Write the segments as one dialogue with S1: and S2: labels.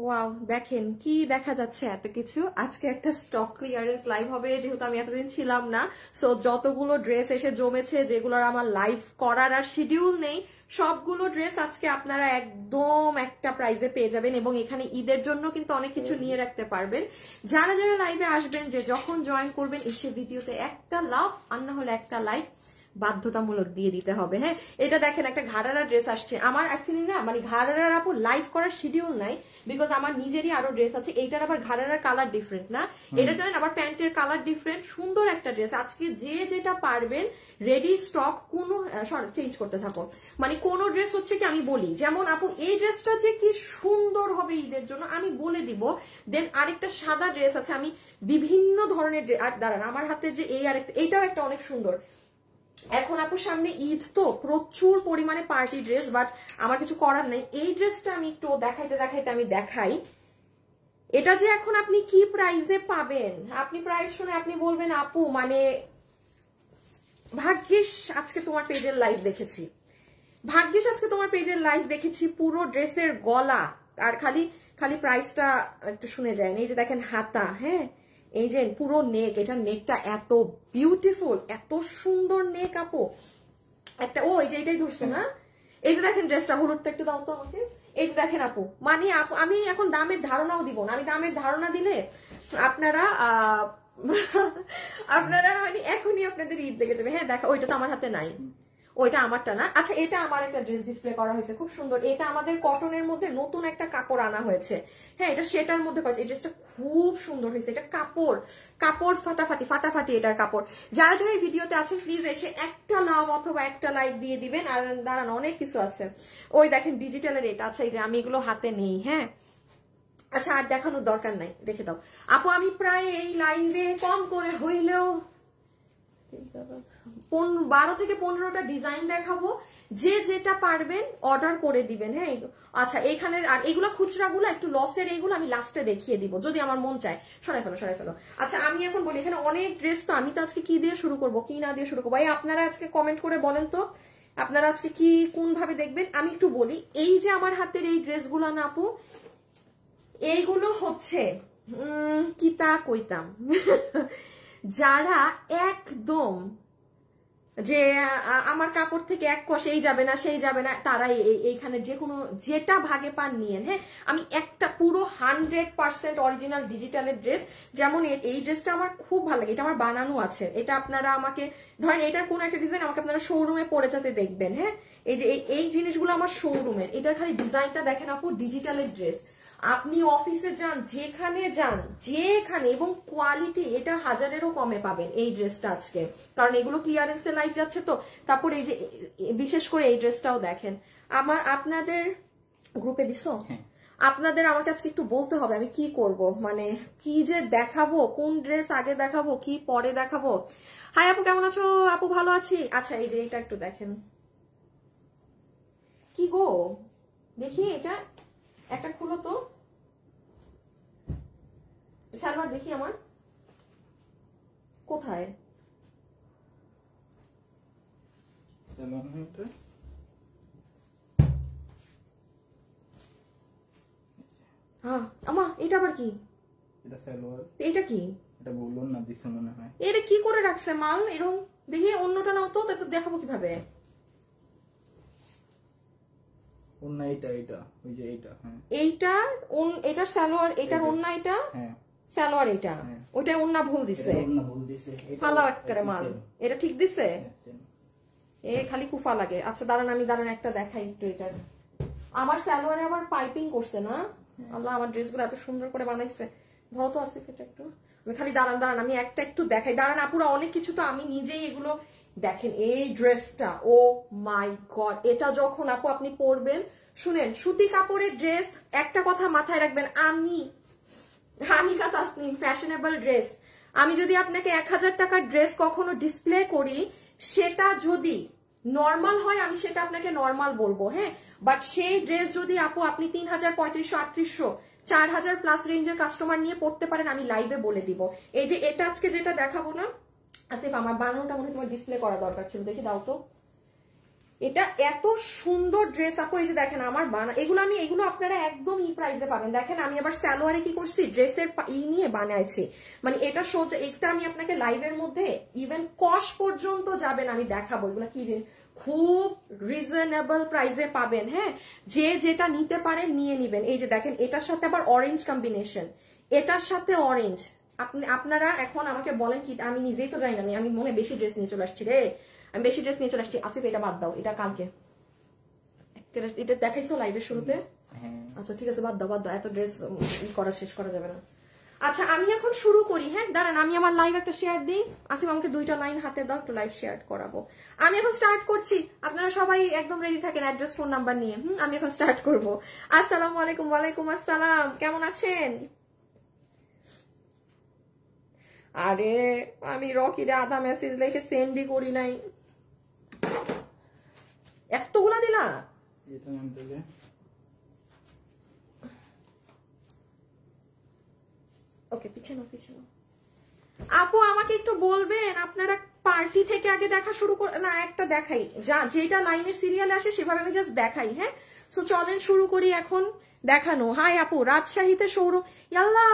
S1: Wow, দেখেন কি দেখা যাচ্ছে, এত কিছু। আজকে একটা স্টক ক্লিয়ারেন্স লাইভ হবে, যেহেতু আমি এতদিন ছিলাম না। সো যতগুলো ড্রেস এসে জমেছে, যেগুলোর আমার লাইভ করার আর শিডিউল নেই, সবগুলো ড্রেস আজকে আপনারা একদম একটা প্রাইজে পেয়ে যাবেন। এবং এখানে ঈদের জন্য কিন্তু অনেক কিছু নিয়ে রাখতে পারবেন। যারা যারা লাইভে আসবেন, যে যখন জয়েন করবেন, এসে ভিডিওতে একটা লাভ আর না হলে একটা লাইক বাধ্যতামূলক দিয়ে দিতে হবে। হ্যাঁ, এটা দেখেন একটা ঘাড়ারা ড্রেস আসছে আমার। অ্যাকচুয়ালি না, মানে ঘাড়ারার আপু লাইভ করার শিডিউল নাই, বিকজ আমার নিজেরই আরো ড্রেস আছে। এইটার আবার ঘাড়ারার কালার ডিফারেন্ট না, এটা জানেন আবার প্যান্টের কালার ডিফারেন্ট। সুন্দর একটা ড্রেস। আজকে যে যেটা পারবেন রেডি স্টক, কোনো চেঞ্জ করতে থাকো। মানে কোন ড্রেস হচ্ছে কি, আমি বলি যেমন আপু এই ড্রেসটা যে কি সুন্দর হবে ঈদের জন্য আমি বলে দিব। দেন আরেকটা সাদা ড্রেস আছে, আমি বিভিন্ন ধরনের দাঁড়ান আমার হাতে যে এই আরেকটা, এইটাও একটা অনেক সুন্দর। এখন আপুর সামনে ঈদ, তো প্রচুর পরিমাণে পার্টি ড্রেস, বাট আমার কিছু করার নেই। এই ড্রেসটা আমি একটু দেখাইতে দেখাইতে আমি দেখাই। এটা যে এখন আপনি কি প্রাইসে পাবেন, আপনি প্রাইস শুনে আপনি বলবেন আপু মানে ভাগ্যিস আজকে তোমার পেজের লাইভ দেখেছি, ভাগ্যিস আজকে তোমার পেজের লাইভ দেখেছি। পুরো ড্রেসের গলা আর খালি খালি প্রাইসটা একটু শুনে যায়। এই যে দেখেন হাতা, হ্যাঁ এই যে পুরো নেক, এটা নেকটা এত বিউটিফুল, এত সুন্দর নেক আপু একটা। ও এই যে এটাই ধরছো না, এই যে দেখেন ড্রেসটা, হলুদটা একটু দাও তো আমাকে। এই যে দেখেন আপু, মানে আপু আমি এখন দামের ধারণাও দিব না। আমি দামের ধারণা দিলে আপনারা আপনারা মানে এখনই আপনাদের ঈদ দেখে যাবে। হ্যাঁ দেখা, ওইটা তো আমার হাতে নাই, ওইটা আমারটা না। আচ্ছা, এটা আমার একটা ড্রেস ডিসপ্লে করা হয়েছে, খুব সুন্দর। এটা আমাদের কটনের মধ্যে নতুন একটা কাপড় আনা হয়েছে। হ্যাঁ, এটা সেটার মধ্যে করেছে। এই ড্রেসটা খুব সুন্দর হয়েছে। এটা কাপড় কাপড় ফাটাফাটি ফাটাফাটি এটার কাপড়। যারা যারা এই ভিডিওতে আছেন প্লিজ এসে একটা লাভ অথবা একটা লাইক দিয়ে দিবেন। আর দাঁড়ান, অনেক কিছু আছে। ওই দেখেন ডিজিটালের এটা। আচ্ছা, এই যে আমি এগুলো হাতে নেই। হ্যাঁ আচ্ছা, আর দেখানোর দরকার নাই, রেখে দাও আপু। আমি প্রায় এই লাইনে কম করে হইলেও 12 থেকে 15টা ডিজাইন দেখাবো। যে যেটা পারবেন অর্ডার করে দিবেন। হ্যাঁ আচ্ছা, এইখানের আর এইগুলো খুচরাগুলো একটু লসের, এইগুলো আমি লাস্টে দেখিয়ে দিব যদি আমার মন চায়। সরাই ফেলো সরাই ফেলো। আচ্ছা, আমি এখন বলি এখানে অনেক ড্রেস, তো আমি তো আজকে কি দিয়ে শুরু করব, কি না দিয়ে শুরু করবো, এই আপনারা আজকে কমেন্ট করে বলেন তো আপনারা আজকে কি কোন ভাবে দেখবেন। আমি একটু বলি, এই যে আমার হাতের এই ড্রেসগুলো না আপু, এইগুলো হচ্ছে কি তা কইতাম যারা একদম যে আমার কাপড় থেকে এক কষ এই যাবে না সেই যাবে না, তারা এইখানে যে কোনো যেটা ভাগে পান নিয়েন। হ্যাঁ, আমি একটা পুরো 100% অরিজিনাল ডিজিটালের ড্রেস। যেমন এই ড্রেসটা আমার খুব ভালো লাগে, এটা আমার বানানো আছে। এটা আপনারা আমাকে ধরেন, এটার কোন একটা ডিজাইন আমাকে আপনারা শোরুমে পরে যাতে দেখবেন। হ্যাঁ, এই যে এই জিনিসগুলো আমার শোরুমের। এটার খালি ডিজাইনটা দেখেন আপু, ডিজিটালের ড্রেস। আপনি অফিসে যান, যেখানে যান, যেখানে, এবং কোয়ালিটি এটা 1000-এরও কমে পাবেন এই ড্রেসটা আজকে, কারণ এগুলো ক্লিয়ারেন্সে লাইট যাচ্ছে তো। তারপর এই যে বিশেষ করে এই ড্রেসটাও দেখেন, আপনাদের গ্রুপে দিছো, আপনাদের আমাকে আজকে একটু বলতে হবে আমি কি করব, মানে কি যে দেখাবো, কোন ড্রেস আগে দেখাবো, কি পরে দেখাবো। হাই আপু, কেমন আছো? আপু ভালো আছি। আচ্ছা, এই যে এটা একটু দেখেন, কি গো দেখি, এটা একটা খুলো তো সালোয়ার দেখি আমার কোথায়। হ্যাঁ আমা, এটা আবার কি?
S2: এটা সালোয়ার।
S1: এটা কি?
S2: এটা বলুন না, দিছে মনে হয়।
S1: এটা কি করে রাখছে মাল এরকম? দেখি অন্যটা নাও তো, দেখাবো কিভাবে।
S2: ওন্না এটা ওই যে এইটা। হ্যাঁ,
S1: এটা সালোয়ার, এটার ওন্না এটা। হ্যাঁ, সালোয়ার এটা। ওইটা ওন্না ভুল দিছে,
S2: ওন্না ভুল দিছে।
S1: ফালাও একবারে মাল। এটা ঠিক দিছে? এ খালি কুফা লাগে। আচ্ছা দাঁড়ান, আমি একটা দেখাই একটু। এটার আমার সালোয়ারে আবার পাইপিং করছে না। আল্লাহ, আমার ড্রেসগুলো এত সুন্দর করে বানাইছে। ধরো তো আছে এটা একটু, আমি খালি দাঁড়ান আমি একটা একটু দেখাই। দাঁড়ান আপুরা, অনেক কিছু তো আমি নিজেই এগুলো দেখেন। এই ড্রেসটা, ও মাই গড, এটা যখন আপু আপনি পরবেন, শুনেন, সুতি কাপড়ের ড্রেস, একটা কথা মাথায় রাখবেন, আমি তাসনিম ফ্যাশনেবল ড্রেস, আমি যদি আপনাকে 1000 টাকার ড্রেস কখনো ডিসপ্লে করি, সেটা যদি নর্মাল হয় আমি সেটা আপনাকে নর্মাল বলবো। হ্যাঁ, বাট সেই ড্রেস যদি আপু আপনি 3000, 3500, 3800, 4000 প্লাস রেঞ্জের কাস্টমার নিয়ে পড়তে পারেন, আমি লাইভে বলে দিব। এই যে এটা আজকে যেটা দেখাবো না, আসিফ আমার বানানোটা মনে হয় তোমার ডিসপ্লে করা দরকার ছিল, দেখি দাও তো। এটা এত সুন্দর ড্রেস আপু, এই যে দেখেন আমার এগুলো আপনারা একদম প্রাইসে পাবেন। দেখেন আমি আবার সালোয়ারে কি করছি, ড্রেসের নিয়ে বানাইছি, মানে এটা সোজা, এটা আমি আপনাকে লাইভের মধ্যে ইভেন কস পর্যন্ত যাবেন আমি দেখাবো এগুলো কি জিনিস, খুব রিজনেবল প্রাইসে পাবেন। হ্যাঁ, যে যেটা নিতে পারেন নিয়ে নিবেন। এই যে দেখেন এটার সাথে আবার অরেঞ্জ কম্বিনেশন, এটার সাথে অরেঞ্জ। আপনারা এখন আমাকে বলেন কি, আমি নিজেই তো জানি না, আমি মনে বেশি ড্রেস নিয়ে চলে আসছি রে, আমি বেশি ড্রেস নিয়ে চলে আসছি। আসিফ এটা বাদ দাও, এটা কালকে এটা দেখাইছো লাইভের শুরুতে। আচ্ছা ঠিক আছে, বাদ দাও বাদ দাও, এত ড্রেস করা শেষ করা যাবে না। আচ্ছা আমি এখন শুরু করি। হ্যাঁ দাঁড়ান, আমি আমার লাইভ একটা শেয়ার দিই। আসিফ আমাকে 2টা লাইন হাতে দাও, একটু লাইভ শেয়ার করাবো। আমি এখন স্টার্ট করছি, আপনারা সবাই একদম রেডি থাকেন অ্যাড্রেস ফোন নাম্বার নিয়ে। আমি এখন স্টার্ট করব। আসসালামু আলাইকুম। ওয়ালাইকুম আসসালাম, কেমন আছেন? আরে আমি রকিরে আধা মেসেজ লিখে সেন্ডই করি নাই, এতগুলা দিলা। ওকে পিছনে পিছনে। আপু আমাকে একটু বলবেন আপনারা পার্টি থেকে আগে দেখা শুরু না একটা দেখাই, যেটা লাইনে সিরিয়ালে আসে সেভাবে আমি জাস্ট দেখাই। হ্যাঁ সো চলেন শুরু করি এখন দেখানো। হাই আপু, রাজশাহীতে শোরুম, ইয়াল্লা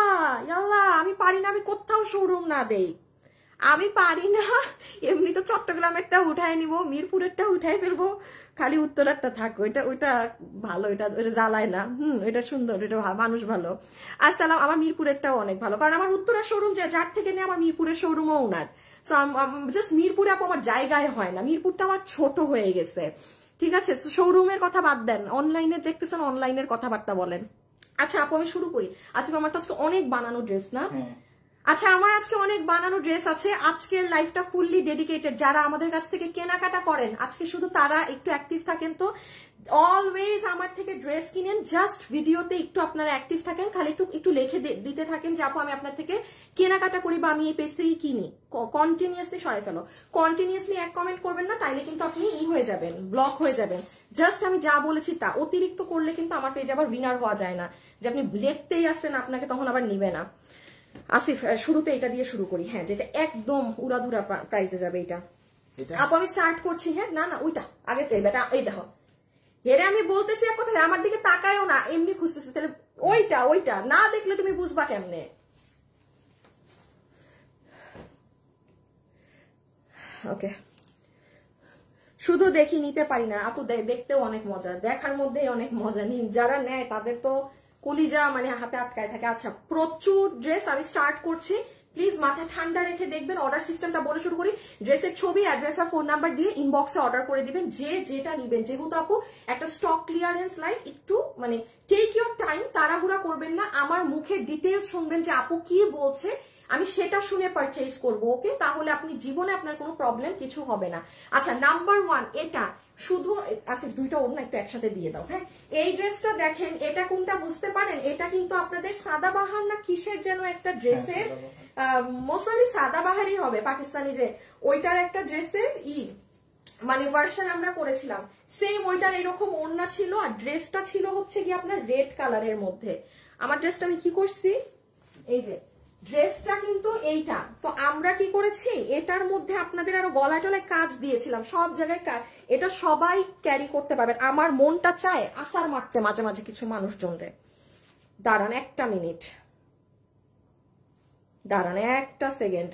S1: ইয়াল্লা, আমি পারি না, আমি কোথাও শোরুম না দেই, আমি পারি না। এমনি তো চট্টগ্রামেরটা উঠায় নিব, মিরপুরেরটা উঠায় ফেলবো, খালি উত্তরারটা থাকো। ওইটা ভালো, এটা জ্বালায় না। এটা সুন্দর, এটা মানুষ ভালো। আসসালাম, আমার মিরপুরেরটাও অনেক ভালো, কারণ আমার উত্তরার শোরুম যার থেকে নিয়ে আমার মিরপুরের শোরুমও ওনার। সো জাস্ট মিরপুরে আপু আমার জায়গায় হয় না, মিরপুরটা আমার ছোট হয়ে গেছে। ঠিক আছে, শোরুমের কথা বাদ দেন, অনলাইনে দেখতেছেন, অনলাইনের কথাবার্তা বলেন। আচ্ছা আপু আমি শুরু করি। আচ্ছা আমার তো আজকে অনেক বানানো ড্রেস না? আচ্ছা আমার আজকে অনেক বানানো ড্রেস আছে। আজকের লাইফটা ফুললি ডেডিকেটেড, যারা আমাদের কাছ থেকে কেনাকাটা করেন আজকে শুধু তারা একটু অ্যাক্টিভ থাকেন। তো অলওয়েজ আমার থেকে ড্রেস কিনেন, জাস্ট ভিডিওতে একটু আপনারা অ্যাক্টিভ থাকেন, খালি একটু লিখে দিতে থাকেন যে আপু আমি আপনার থেকে কেনাকাটা করি বা আমি এই পেজ থেকে কিনি। কন্টিনিউয়াসলি সরাই ফেলো, কন্টিনিউয়াসলি এক কমেন্ট করবেন না, তাইলে কিন্তু আপনি হয়ে যাবেন, ব্লক হয়ে যাবেন। জাস্ট আমি যা বলেছি তা, অতিরিক্ত করলে কিন্তু আমার পেজে আবার উইনার হওয়া যায় না, যে আপনি লিখতেই আসছেন আপনাকে তখন আবার নিবে না। আসিফ শুরুতে এটা দিয়ে শুরু করি। হ্যাঁ যেটা একদম উড়াধুরা প্রাইজে যাবে এটা। আপু আমি স্টার্ট করছি। হ্যাঁ না না ওইটা আগে তো বেটা, এই দেখো হেরে আমি বলতেছি এক কথা, আমার দিকে তাকায়ও না, এমনি খুঁজতেছি। তাহলে ওইটা না দেখলে তুমি বুঝবা কেমনে? ওকে, শুধু দেখি নিতে পারি না আপু, দেখতেও অনেক মজা, দেখার মধ্যেই অনেক মজা। যারা নেয় তাদের তো কলিজা মানে হাতে আটকায় থাকে। আচ্ছা প্রচুর ড্রেস, আমি স্টার্ট করছি, প্লিজ মাথা ঠান্ডা রেখে দেখবেন। অর্ডার সিস্টেমটা বলে শুরু করি। ড্রেসের ছবি, অ্যাড্রেস আর ফোন নাম্বার দিয়ে ইনবক্সে অর্ডার করে দিবেন, যে যেটা নিবেন। যেহেতু আপু একটা স্টক ক্লিয়ারেন্স লাইভ, একটু মানে টেক ইউর টাইম, তাড়াহুড়া করবেন না। আমার মুখের ডিটেলস শুনবেন যে আপু কি বলছে, আমি সেটা শুনে পারচেজ করবো। ওকে, তাহলে আপনি জীবনে আপনার কোনো প্রবলেম কিছু হবে না। আচ্ছা নাম্বার 1 এটা শুধু আসিফ 2টা ওড়না একটু একসাথে দিয়ে দাও। হ্যাঁ এই ড্রেসটা দেখেন, এটা কোনটা বুঝতে পারেন? এটা কিন্তু আপনাদের সাদাবাহার না কিসের যেন একটা ড্রেসের, মোস্ট প্রবাবলি সাদাবাহারই হবে, পাকিস্তানি যে ওইটার একটা ড্রেসের মানে ভার্সন আমরা করেছিলাম, সেম ওইটার এরকম ওড়না ছিল, আর ড্রেসটা ছিল হচ্ছে কি আপনার রেড কালারের মধ্যে। আমার ড্রেসটা আমি কি করছি, এই যে ড্রেসটা কিন্তু এইটা, তো আমরা কি করেছি এটার মধ্যে আপনাদের আরো গলায় টলায় কাজ দিয়েছিলাম, সব জায়গায় এটা সবাই ক্যারি করতে পারবেন। আমার মনটা চায় আসার মারতে মাঝে মাঝে কিছু মানুষজনরে। দাঁড়ান একটা মিনিট, দাঁড়ান একটা সেকেন্ড।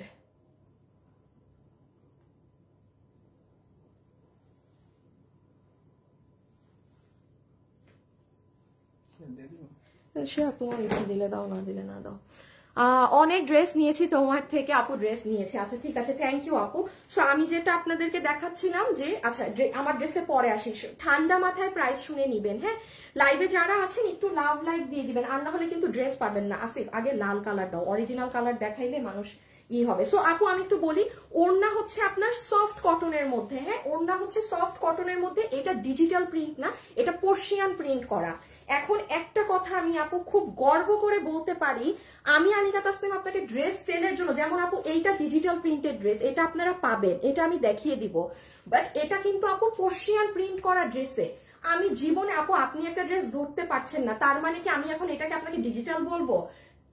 S1: সে তোমার ইচ্ছে, দিলে দাও না দিলে না দাও। অনেক ড্রেস নিয়েছি তোমার থেকে আপু, ড্রেস নিয়েছি। আচ্ছা ঠিক আছে, থ্যাংক ইউ আপু। সো আমি যেটা আপনাদেরকে দেখাচ্ছিলাম যে, আচ্ছা আমার ড্রেসে পরে আসি, ঠান্ডা মাথায় প্রাইস শুনে নিবেন। হ্যাঁ লাইভে যারা আছেন একটু লাভ লাইক দিয়ে দিবেন, আর না হলে কিন্তু ড্রেস পাবেন না। আসিফ আগে লাল কালার দাও, অরিজিনাল কালার দেখাইলে মানুষ হবে। সো আপু আমি একটু বলি, ওড়না হচ্ছে আপনার সফট কটনের মধ্যে। হ্যাঁ ওড়না হচ্ছে সফট কটনের মধ্যে, এটা ডিজিটাল প্রিন্ট না, এটা পার্সিয়ান প্রিন্ট করা। এখন একটা কথা আমি আপু খুব গর্ব করে বলতে পারি, আমি আনিকা তাসনিম আপনাকে ড্রেস সেলের জন্য, যেমন আপু এইটা ডিজিটাল প্রিন্টেড ড্রেস, এটা আপনারা পাবেন, এটা আমি দেখিয়ে দিব, বাট এটা কিন্তু আপু পার্সিয়ান প্রিন্ট করা ড্রেসে। আমি জীবনে আপু, আপনি একটা ড্রেস ধরতে পারছেন না, তার মানে কি আমি এখন এটাকে আপনাকে ডিজিটাল বলবো?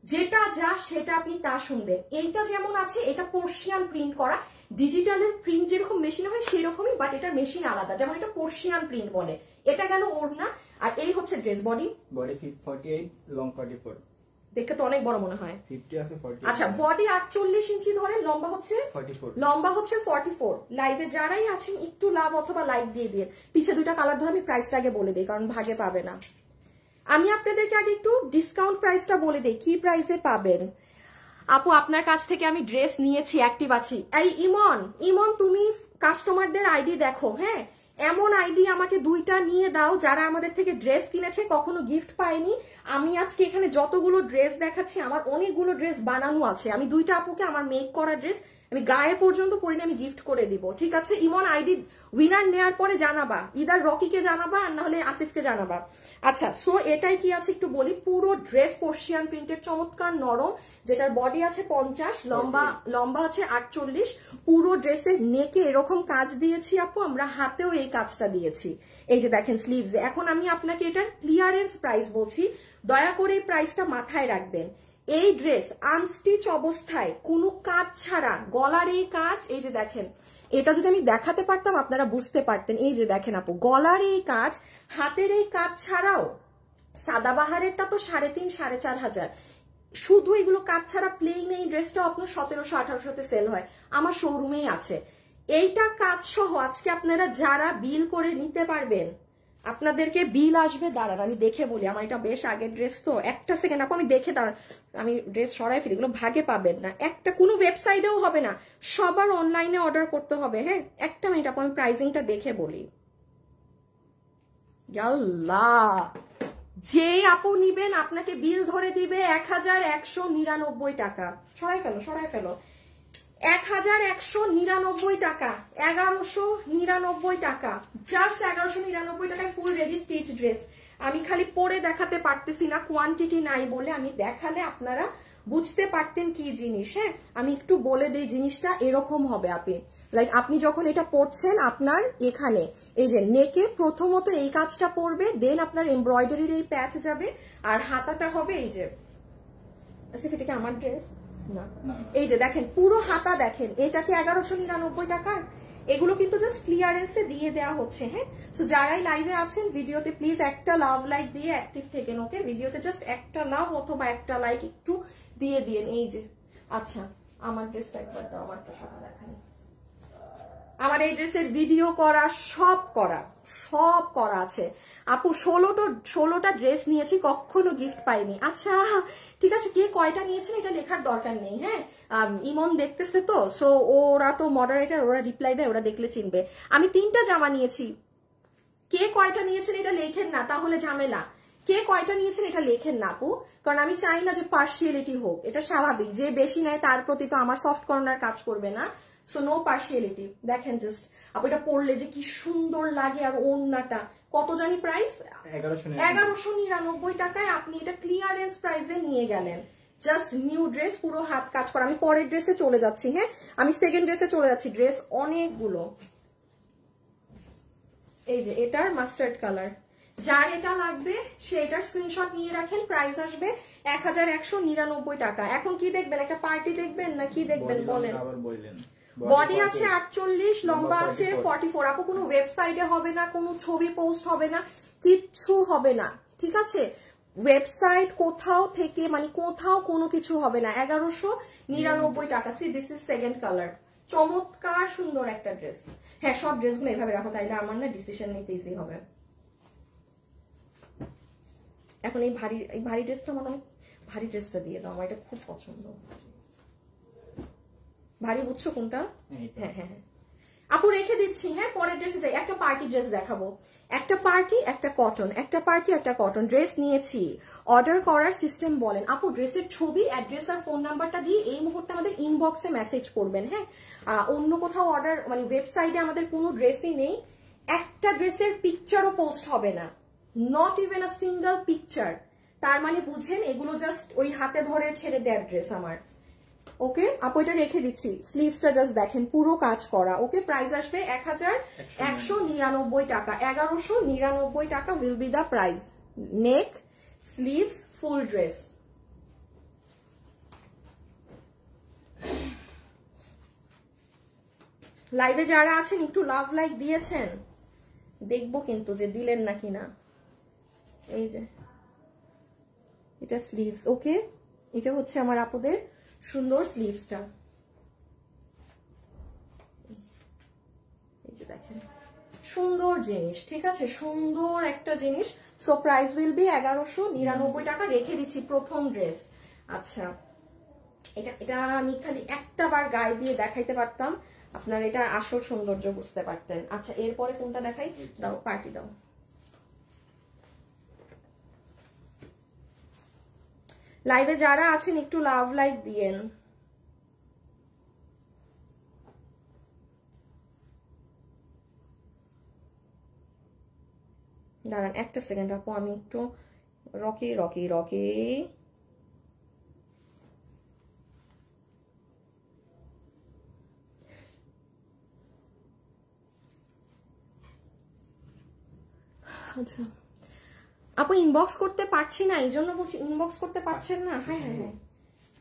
S1: যেটা যা সেটা আপনি তা শুনবেন। এইটা যেমন আছে, এটা পার্সিয়ান প্রিন্ট করা, ডিজিটালের প্রিন্ট যেরকম মেশিনে হয় সেরকমই, বাট এটার মেশিন আলাদা। যেমন এটা পার্সিয়ান প্রিন্ট বলে। এটা গেল ওড়না, আর এই হচ্ছে ড্রেস। Body
S2: 48, long 44।
S1: দেখে তো অনেক বড় মনে হয়।
S2: 50 আছে 40।
S1: আচ্ছা, বডি 48 ইঞ্চি ধরে, লম্বা হচ্ছে 44। লাইভে যারাই আছেন একটু লাভ অথবা লাইক দিয়ে দিন। পিছে দুইটা কালার ধরে আমি প্রাইসটা আগে বলে দিই, কারণ ভাগে পাবে না। আমি আপনাদেরকে আগে একটু ডিসকাউন্ট প্রাইসটা বলে দিই, কি প্রাইসে পাবেন। আপু আপনার কাছ থেকে আমি ড্রেস নিয়েছি, অ্যাক্টিভ আছি। এই ইমন তুমি কাস্টমারদের আইডি দেখো, হ্যাঁ, এমন আইডি আমাকে 2টা নিয়ে দাও যারা আমাদের থেকে ড্রেস কিনেছে, কখনো গিফট পায়নি। আমি আজকে এখানে যতগুলো ড্রেস দেখাচ্ছি, আমার অনেকগুলো ড্রেস বানানো আছে। আমি 2টা আপুকে আমার মেক করা ড্রেস আমি গায়ে পর্যন্ত পরিনি, আমি গিফট করে দিব, ঠিক আছে। ইমন আইডি উইনার নেওয়ার পরে জানাবা, ইদার রকিকে জানাবা আর না হলে আসিফকে জানাবা। আচ্ছা, সো এটাই কি আছে একটু বলি। পুরো ড্রেস পার্সিয়ান প্রিন্টের, চমৎকার নরম, যেটার বডি আছে 50, লম্বা আছে 48। পুরো ড্রেসের নেকে এরকম কাজ দিয়েছি আপু আমরা, হাতেও এই কাজটা দিয়েছি। এই যে দেখেন স্লিভস। এখন আমি আপনাকে এটার ক্লিয়ারেন্স প্রাইস বলছি, দয়া করে এই প্রাইসটা মাথায় রাখবেন। এই ড্রেস আনস্টিচ অবস্থায় কোনো কাজ ছাড়া, গলার এই কাজ, এই যে দেখেন, এটা যদি আমি দেখাতে পারতাম আপনারা বুঝতে পারতেন। এই যে দেখেন আপু, গলার এই কাজ, হাতের এই কাজ ছাড়াও, সাদাবাহারেরটা তো 3,500-4,500 হাজার, শুধু এগুলো কাজ ছাড়া প্লেইন এই ড্রেসটা আপনার 1700-1800-তে সেল হয়, আমার শোরুমেই আছে। এইটা কাজ সহ আজকে আপনারা যারা বিল করে নিতে পারবেন, আপনাদেরকে বিল আসবে। দাঁড়ান আমি দেখে বলি, আমার এটা বেশ আগের ড্রেস তো, একটা সেকেন্ড আপু আমি দেখে দাঁড়ান, আমি ড্রেস সরাই ফেলি, এগুলো ভাগে পাবেন না, একটা কোনো ওয়েবসাইটেও হবে না, সবার অনলাইনে অর্ডার করতে হবে। হ্যাঁ, একটা মিনিট আপু আমি প্রাইসিংটা দেখে বলি। আল্লাহ, যে আপু নিবেন আপনাকে বিল ধরে দিবে 1199 টাকা। সরাই ফেলো 1199 টাকা, 1199 টাকা, জাস্ট 1199 টাকায় ফুল রেডি স্টিচ ড্রেস। আমি খালি পরে দেখাতে পারতেছি না, কোয়ান্টিটি নাই বলে। আমি দেখালে আপনারা বুঝতে পারতেন কি জিনিস। হ্যাঁ, আমি একটু বলে দিই, জিনিসটা এরকম হবে আপনি, লাইক আপনি যখন এটা পরছেন, আপনার এখানে এই যে নেকে প্রথমত এই কাজটা পড়বে, দেন আপনার এমব্রয়ডারির এই প্যাচ যাবে, আর হাতাটা হবে এই যে, এটা কি আমার ড্রেস না, এই যে দেখেন পুরো হাতা দেখেন। এটা কি 1199 টাকার? এগুলো কিন্তু জাস্ট ক্লিয়ারেন্সে দিয়ে দেওয়া হচ্ছে। হ্যাঁ, সো যারাই লাইভে আছেন ভিডিওতে প্লিজ একটা লাভ লাইক দিয়ে অ্যাক্টিভ থেকেন। ওকে, ভিডিওতে জাস্ট একটা লাভ অথবা একটা লাইক একটু দিয়ে দিন। এই যে, আচ্ছা আমার ড্রেসটা একবার দাও, আমারটা সাদা দেখাই। আমার এই ড্রেসের ভিডিও করা, সব করা আছে আপু। 16টা ড্রেস নিয়েছি, কখনো গিফট পাইনি। আচ্ছা ঠিক আছে, কে কয়টা নিয়েছেন এটা লেখার দরকার নেই। হ্যাঁ, ইমন দেখতেছে তো, সো ওরা তো মডারেটর, ওরা রিপ্লাই দেয়, ওরা দেখলে চিনবে। আমি 3টা জামা নিয়েছি, কে কয়টা নিয়েছেন এটা লেখেন না, তাহলে ঝামেলা। কে কয়টা নিয়েছেন এটা লেখেন না আপু, কারণ আমি চাই না যে পার্সিয়ালিটি হোক। এটা স্বাভাবিক, যে বেশি নেয় তার প্রতি তো আমার সফট কর্নার কাজ করবে না। So no partiality. দেখেন জাস্ট আপু, এটা পরলে যে কি সুন্দর লাগে, আর ওড়নাটা কত জানি প্রাইস, 1199 টাকায় আপনি এটা ক্লিয়ারেন্স প্রাইসে নিয়ে গেলেন। জাস্ট নিউ ড্রেস, পুরো হাত কাজ করা। আমি পরের ড্রেসে চলে যাচ্ছি। হ্যাঁ, আমি সেকেন্ড ড্রেসে চলে যাচ্ছি। ড্রেস অনেকগুলো। এই যে এটার মাস্টার্ড কালার, যার এটা লাগবে সে এটার স্ক্রিনশট নিয়ে রাখেন। প্রাইস আসবে 1199 টাকা। এখন কি দেখবেন, একটা পার্টি দেখবেন না কি দেখবেন বলেন? বডি আছে 48, লম্বা আছে 44। আপু কোনো ওয়েবসাইটে হবে না, কোনো ছবি পোস্ট হবে না, কিচ্ছু হবে না, ঠিক আছে? ওয়েবসাইট কোথাও থেকে, মানে কোথাও কোনো কিছু হবে না। 1199 টাকা। C this is second colour, চমৎকার সুন্দর একটা ড্রেস। হ্যাঁ, সব ড্রেসগুলো এভাবে রাখো, তাইলে আমার না ডিসিশন নিতে ইজি হবে। এখন এই ভারী ড্রেসটা, আমার অনেক ভারী ড্রেসটা দিয়ে দাও, আমার এটা খুব পছন্দ। ভারী বুঝছো কোনটা? হ্যাঁ হ্যাঁ হ্যাঁ আপু, রেখে দিচ্ছি। হ্যাঁ, পরের ড্রেসে যাই। একটা পার্টি ড্রেস দেখাবো, একটা পার্টি একটা কটন, একটা পার্টি একটা কটন ড্রেস নিয়েছি। অর্ডার করার সিস্টেম বলেন আপু। ড্রেসের ছবি, অ্যাড্রেস আর ফোন নাম্বারটা দিয়ে এই মুহূর্তে আমাদের ইনবক্সে মেসেজ করবেন। হ্যাঁ, অন্য কোথাও অর্ডার, মানে ওয়েবসাইটে আমাদের কোনো ড্রেসই নেই। একটা ড্রেসের পিকচারও পোস্ট হবে না, not even a single picture. তার মানে বুঝেন এগুলো জাস্ট ওই হাতে ধরে ছেড়ে দেওয়ার ড্রেস আমার। ওকে আপু, এটা রেখে দিচ্ছি। স্লিভসটা জাস্ট দেখেন, পুরো কাজ করা। ওকে, প্রাইস আসবে 1199 টাকা। 1199 টাকা will be the price. Neck, sleeves, full dress. লাইভে যারা আছেন একটু লাভ লাইক দিয়েছেন, দেখবো কিন্তু যে দিলেন নাকি না। এই যে এটা স্লিভস, ওকে, এটা হচ্ছে আমার আপুদের সুন্দর স্লিভসটা। এই যে দেখেন সুন্দর জিনিস, ঠিক আছে, সুন্দর একটা জিনিস। সো প্রাইস উইল বি 1199 টাকা, রেখে দিচ্ছি প্রথম ড্রেস। আচ্ছা, এটা আমি খালি একটা বার গায়ে দিয়ে দেখাইতে পারতাম, আপনার এটা আসল সৌন্দর্য বুঝতে পারতেন। আচ্ছা, এরপরে কোনটা দেখাই? দাও, পার্টি দাও। লাইভে যারা আছেন একটু লাভ লাইক দিয়েন। দাঁড়ান একটা সেকেন্ড আপু, আমি একটু রকি রকি রকি আচ্ছা আপু ইনবক্স করতে পারছি না, এই জন্য বলছি ইনবক্স করতে পারছেন না। হ্যাঁ হ্যাঁ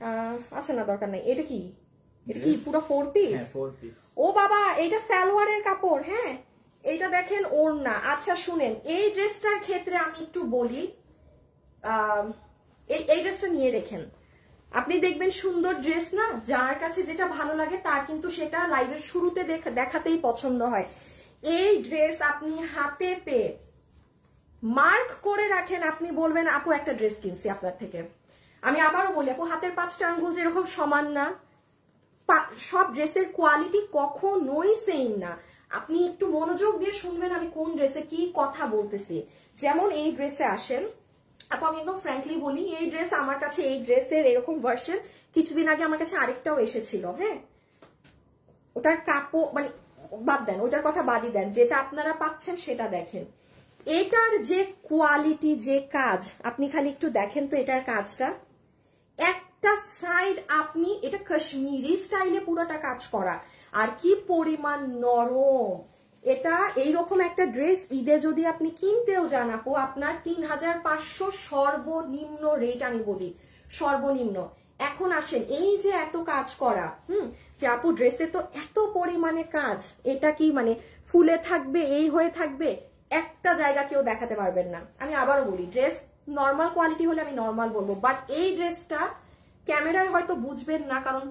S1: হ্যাঁ, আচ্ছা না দরকার নাই। এটা কি, এটা কি পুরো 4 পিস? ও বাবা, এটা সালোয়ারের কাপড়। হ্যাঁ, এইটা দেখেন ওড়না। আচ্ছা শুনেন, এই ড্রেসটার ক্ষেত্রে আমি একটু বলি, এই ড্রেসটা নিয়ে রেখেন, আপনি দেখবেন সুন্দর ড্রেস না, যার কাছে যেটা ভালো লাগে তার কিন্তু সেটা লাইভের শুরুতে দেখাতেই পছন্দ হয়। এই ড্রেস আপনি হাতে পেয়ে মার্ক করে রাখেন, আপনি বলবেন আপু একটা ড্রেস কিনছি আপনার থেকে। আমি আবারও বলি আপু, হাতের 5টা আঙ্গুল যেরকম সমান না, সব ড্রেসের কোয়ালিটি কখনোই সেম না। আপনি একটু মনোযোগ দিয়ে শুনবেন আমি কোন ড্রেসে কি কথা বলতেছি। যেমন এই ড্রেসে আসেন আপু, আমি একদম ফ্র্যাঙ্কলি বলি, এই ড্রেস আমার কাছে, এই ড্রেসের এরকম ভার্সন কিছুদিন আগে আমার কাছে আরেকটাও এসেছিল। হ্যাঁ, ওটার কাপড় মানে বাদ দেন, ওটার কথা বাদই দেন, যেটা আপনারা পাচ্ছেন সেটা দেখেন। এটার যে কোয়ালিটি, যে কাজ, আপনি খালি একটু দেখেন তো এটার কাজটা। একটা সাইড আপনি, এটা কাশ্মীরি স্টাইলে পুরোটা কাজ করা, আর কি পরিমাণ নরম। এটা এইরকম একটা ড্রেস ঈদে যদি আপনি কিনতেও যান আপু, আপনার 3500 সর্বনিম্ন রেট, আমি বলি সর্বনিম্ন। এখন আসেন, এই যে এত কাজ করা, যে আপু ড্রেসে তো এত পরিমাণে কাজ, এটা কি মানে ফুলে থাকবে, এই হয়ে থাকবে, একটা জায়গা কেউ দেখাতে পারবেন না। আমি আবারও বলি, ড্রেস নর্মাল কোয়ালিটি হলে আমি নর্মাল বলবো, বাট এই ড্রেসটা ক্যামেরায় হয়তো বুঝবেন না, কারণ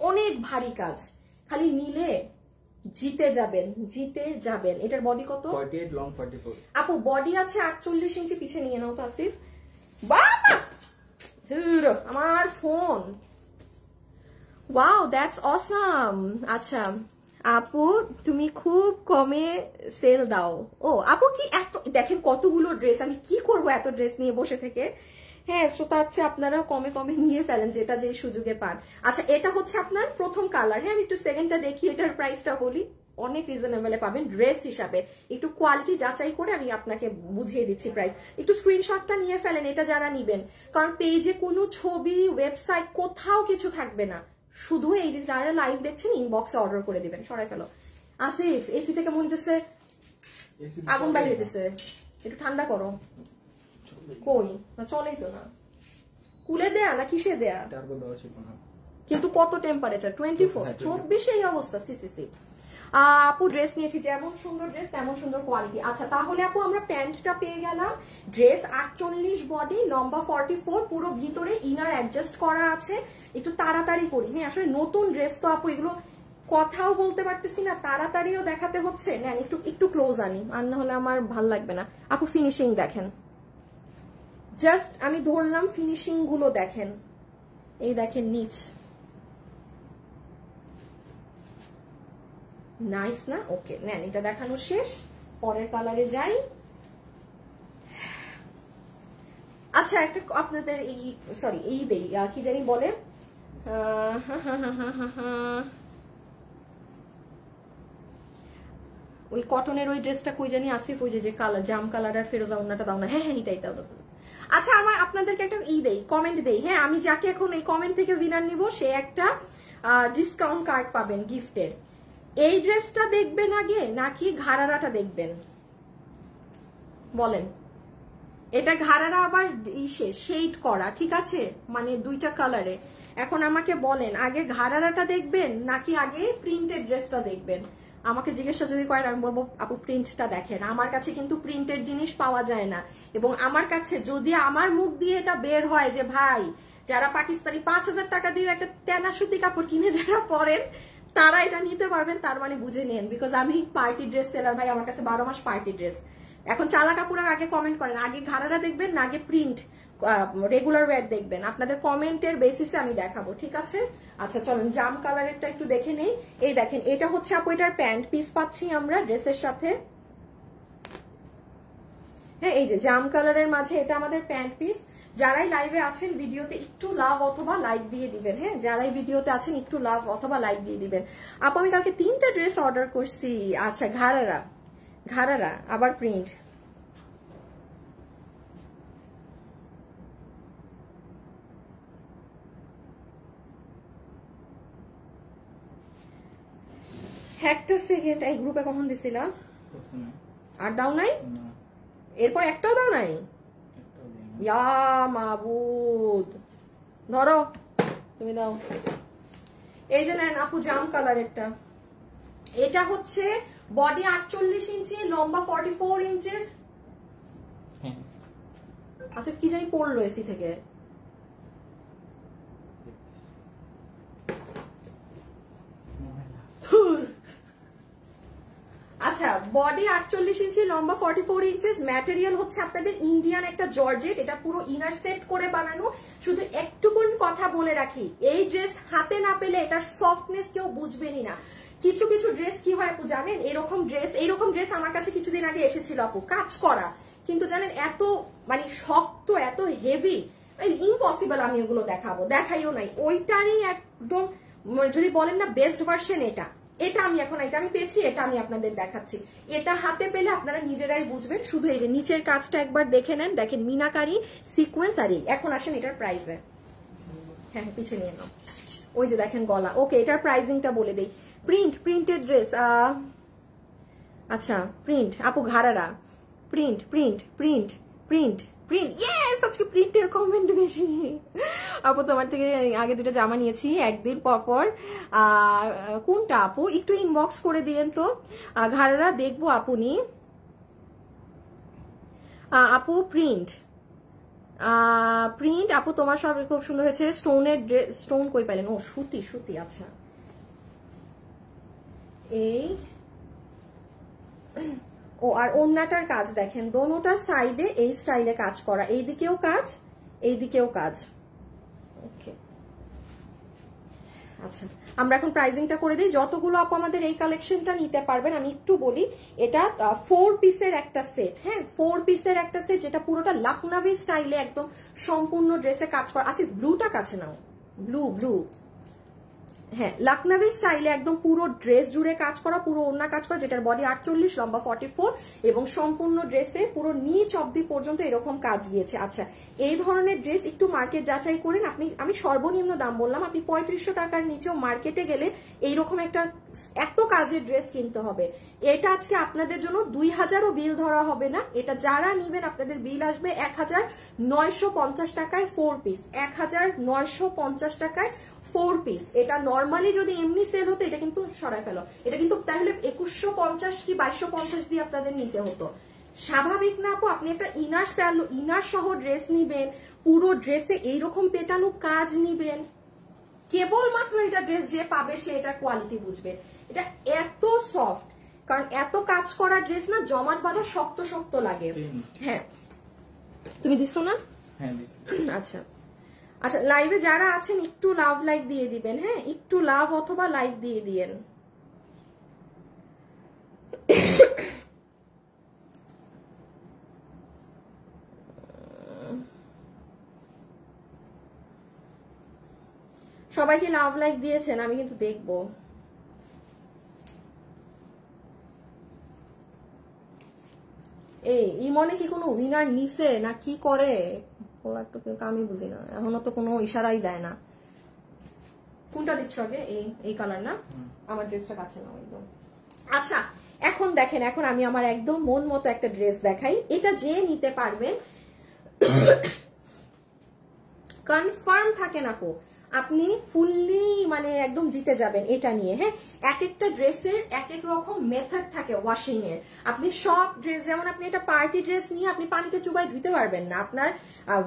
S1: অনেক ভারী কাজ, খালি নিলে জিতে যাবেন, জিতে যাবেন। এটার বডি কত?
S2: 48 লং 44
S1: আপু বডি আছে 48 ইঞ্চি, পিছে নিয়ে নাও তো আসিফ। বাবা আমার ফোন, ওয়াও দ্যাটস অসাম। আচ্ছা আপু তুমি খুব কমে সেল দাও। ও আপু কি এত, দেখেন কতগুলো ড্রেস, আমি কি করব এত ড্রেস নিয়ে বসে থেকে। হ্যাঁ, সো তার চেয়ে আপনারা কমে কমে নিয়ে ফেলেন, যেটা যে সুযোগে পান। আচ্ছা, এটা হচ্ছে আপনার প্রথম কালার। হ্যাঁ, আমি একটু সেকেন্ডটা দেখি, এটার প্রাইসটা বলি, অনেক রিজনেবলে পাবেন ড্রেস হিসাবে। একটু কোয়ালিটি যাচাই করে আমি আপনাকে বুঝিয়ে দিচ্ছি প্রাইস। একটু স্ক্রিনশটটা নিয়ে ফেলেন এটা যারা নিবেন, কারণ পেজে কোনো ছবি, ওয়েবসাইট কোথাও কিছু থাকবে না, শুধু এই যে যারা লাইভ দেখছেন ইনবক্সে অর্ডার করে দিবেন। সরাই ফেলো আসিফ, এসি থেকে মনে হচ্ছে আগুন বাইরে হইতেছে, একটু ঠান্ডা করো। কই না, চলেই তো না, কুলে দেয়া না কিসে দেয়া, কিন্তু কত টেম্পারেচার 24, 24 এই অবস্থা। সিসিসি আপু ড্রেস নিয়েছি, যেমন সুন্দর ড্রেস তেমন সুন্দর কোয়ালিটি। আচ্ছা তাহলে আপু আমরা প্যান্টটা পেয়ে গেলাম, ড্রেস 48 বডি, লম্বা 44, পুরো ভিতরে ইনার অ্যাডজাস্ট করা আছে। একটু তাড়াতাড়ি করি, হ্যাঁ আসলে নতুন ড্রেস তো আপু, এগুলো কথাও বলতে পারতেছি না, তাড়াতাড়িও দেখাতে হচ্ছে। নেন একটু একটু ক্লোজ আনি, আর না হলে আমার ভাল লাগবে না। আপু ফিনিশিং দেখেন, জাস্ট আমি ধরলাম, ফিনিশিং গুলো দেখেন, এই দেখেন নিচ, নাইস না? ওকে নেন, এটা দেখানো শেষ, পরের কালারে যাই। আচ্ছা একটা আপনাদের এই সরি এই দেই, কি জানি বলে, ওই কটনের ওই ড্রেসটা কই জানি আসিফ, ওই যে কালার জাম কালার আর ফেরোজা ওন্নাটা দাও না। হ্যাঁ হ্যাঁ এটাই দাও। আচ্ছা আমার আপনাদেরকে একটা দেই, কমেন্ট দেই। হ্যাঁ, আমি যাকে এখন এই কমেন্ট থেকে উইনার নিব সে একটা ডিসকাউন্ট কার্ড পাবেন গিফটের। এই ড্রেসটা দেখবেন আগে নাকি ঘাড়ারাটা দেখবেন বলেন? এটা ঘাড়ারা আবার ইসে শেড করা, ঠিক আছে, মানে দুইটা কালারে। এখন আমাকে বলেন আগে ঘাড়ারাটা দেখবেন নাকি আগে প্রিন্টেড ড্রেসটা দেখবেন? আমাকে জিজ্ঞাসা যদি করেন আমি বলবো আপু প্রিন্টটা দেখেন। আমার কাছে কিন্তু প্রিন্টের জিনিস পাওয়া যায় না, এবং আমার কাছে যদি আমার মুখ দিয়ে এটা বের হয় যে ভাই যারা পাকিস্তানি 5,000 টাকা দিয়ে একটা তেনা সুতি কাপড় কিনে যারা পরেন তারা এটা নিতে পারবেন, তার মানে বুঝে নেন। বিকজ আমি পার্টি ড্রেস সেলার ভাই, আমার কাছে 12 মাস পার্টি ড্রেস। এখন চালা কাপড় আগে কমেন্ট করেন, আগে ঘাড়ারা দেখবেন না আগে প্রিন্ট রেগুলার ওয়্যার দেখবেন, আপনাদের কমেন্টের বেসিসে আমি দেখাবো, ঠিক আছে? আচ্ছা চলেন জাম কালারেরটা একটু দেখে নেই। এই দেখেন এটা হচ্ছে আপু এটার প্যান্ট পিস পাচ্ছি আমরা ড্রেসের সাথে। হ্যাঁ এই যে জাম কালারের মাঝে এটা আমাদের প্যান্ট পিস। যারাই লাইভে আছেন ভিডিওতে একটু লাভ অথবা লাইক দিয়ে দিবেন। হ্যাঁ যারাই ভিডিওতে আছেন একটু লাভ অথবা লাইক দিয়ে দিবেন। আপু আমি কালকে 3টা ড্রেস অর্ডার করছি। আচ্ছা ঘাড়ারা আবার প্রিন্ট। একটা সেকেন্ড, এই গ্রুপে কখন দিছিলাম? আর দাও নাই? এরপর একটাও দাও নাই? ইয়া মাবুদ, ধরো তুমি দাও। এই যে নেন আপু জাম কালারেরটা। এটা হচ্ছে বডি 48 ইঞ্চি, লম্বা 44 ইঞ্চি। আসিফ কি জানি পড়লো এসি থেকে। আচ্ছা বডি 48 ইঞ্চি, লম্বা 44 ইঞ্চিস। ম্যাটেরিয়াল হচ্ছে আপনাদের ইন্ডিয়ান একটা জর্জেট, এটা পুরো ইনার সেট করে বানানো। শুধু একটুকুন কথা বলে রাখি, এই ড্রেস হাতে না পেলে এটার সফটনেস কেউ বুঝবেনই না। কিছু কিছু ড্রেস কি হয় আপু জানেন, এইরকম ড্রেস আমার কাছে কিছুদিন আগে এসেছিল আপু, কাজ করা, কিন্তু জানেন এত মানে শক্ত, এত হেভি, ইম্পসিবল আমি ওগুলো দেখাইও নাই। ওইটারই একদম যদি বলেন না বেস্ট ভার্সন এটা আমি এখন এটা আমি পেয়েছি, এটা আমি আপনাদের দেখাচ্ছি। এটা হাতে পেলে আপনারা নিজেরাই বুঝবেন। শুধু এই যে নিচের কাজটা একবার দেখে নেন, দেখেন মিনাকারি সিকোয়েন্স। আর এখন আসেন এটার প্রাইসে। হ্যাঁ পিছিয়ে নিয়ে নাও। ওই যে দেখেন গলা। ওকে এটার প্রাইসিংটা বলে দেই। Printed dress. আচ্ছা প্রিন্ট আপু ঘাড়ারা print print print print print. Yes আজকে প্রিন্টের কমেন্ট বেশি। আপু তোমার থেকে আগে 2টা জামা নিয়েছি একদিন পর। কোনটা আপু একটু ইনবক্স করে দিলেন তো। ঘাড়ারা দেখবো আপনি। আপু প্রিন্ট আপু তোমার সব খুব সুন্দর হয়েছে। স্টোনের ড্রেস, স্টোন কই পাইলেন? ও সুতি। আচ্ছা এই ও আর ওড়নাটার কাজ দেখেন, দোনোটা সাইডে এই স্টাইলে কাজ করা, এইদিকেও কাজ এইদিকেও কাজ। ওকে আচ্ছা আমরা এখন প্রাইসিংটা করে দিই। যতগুলো আপু আমাদের এই কালেকশনটা নিতে পারবেন আমি একটু বলি। এটা 4 পিসের একটা সেট। হ্যাঁ 4 পিসের একটা সেট, যেটা পুরোটা লখনভি স্টাইলে একদম সম্পূর্ণ ড্রেসে কাজ করা। আসিফ ব্লুটা কাছে নাও, ব্লু। হ্যাঁ লখনভি স্টাইলে একদম পুরো ড্রেস জুড়ে কাজ করা, পুরো ওড়না কাজ করা, যেটার বডি 48, লম্বা 44 এবং সম্পূর্ণ ড্রেসে পুরো নিচ অব্দি পর্যন্ত এরকম কাজ গিয়েছে। আচ্ছা এই ধরনের ড্রেস একটু মার্কেট যাচাই করেন আপনি। আমি সর্বনিম্ন দাম বললাম, আপনি 3500 টাকার নিচেও মার্কেটে গেলে এইরকম একটা এত কাজের ড্রেস কিনতে হবে। এটা আজকে আপনাদের জন্য 2000ও বিল ধরা হবে না। এটা যারা নিবেন আপনাদের বিল আসবে 1950 টাকায় 4 পিস। 1950 টাকায় 4 পিস। এটা নর্মালি যদি এমনি সেল হতো, এটা কিন্তু সরাই ফেলো, এটা কিন্তু তাহলে 2150 কি 2250 দিয়ে আপনাদের নিতে হতো। স্বাভাবিক না আপু? আপনি একটা ইনার সহ ড্রেস নিবেন, পুরো ড্রেসে এইরকম পেটানো কাজ নিবেন, কেবলমাত্র এটা ড্রেস যে পাবে সে এটা কোয়ালিটি বুঝবে। এটা এত সফট, কারণ এত কাজ করা ড্রেস না জমাট বাঁধা শক্ত লাগে। হ্যাঁ তুমি দিছো না?
S2: হ্যাঁ
S1: আচ্ছা আচ্ছা লাইভে যারা আছেন একটু লাভ লাইক দিয়ে দিবেন। হ্যাঁ একটু লাভ অথবা লাইক দিয়ে দিয়েন। সবাই কি লাভ লাইক দিয়েছেন? আমি কিন্তু দেখবো। এই ইমনে কি কোনো উইনার নিছে না কি করে আমি বুঝি না, এখনো তো কোনো ইশারাই দেয় না। কোনটা দিচ্ছ আগে? এই কালার না? আমার ড্রেসটা কাছে নাও একদম। আচ্ছা এখন দেখেন, এখন আমি আমার একদম মন মতো একটা ড্রেস দেখাই। এটা যে নিতে পারবেন কনফার্ম থাকেন আপু, আপনি ফুললি মানে একদম জিতে যাবেন এটা নিয়ে। হ্যাঁ, এক একটা ড্রেসের এক এক রকম মেথড থাকে ওয়াশিং এর। আপনি সব ড্রেস, যেমন আপনি এটা পার্টি ড্রেস নিয়ে আপনি পানিতে চুবাই ধুতে পারবেন না, আপনার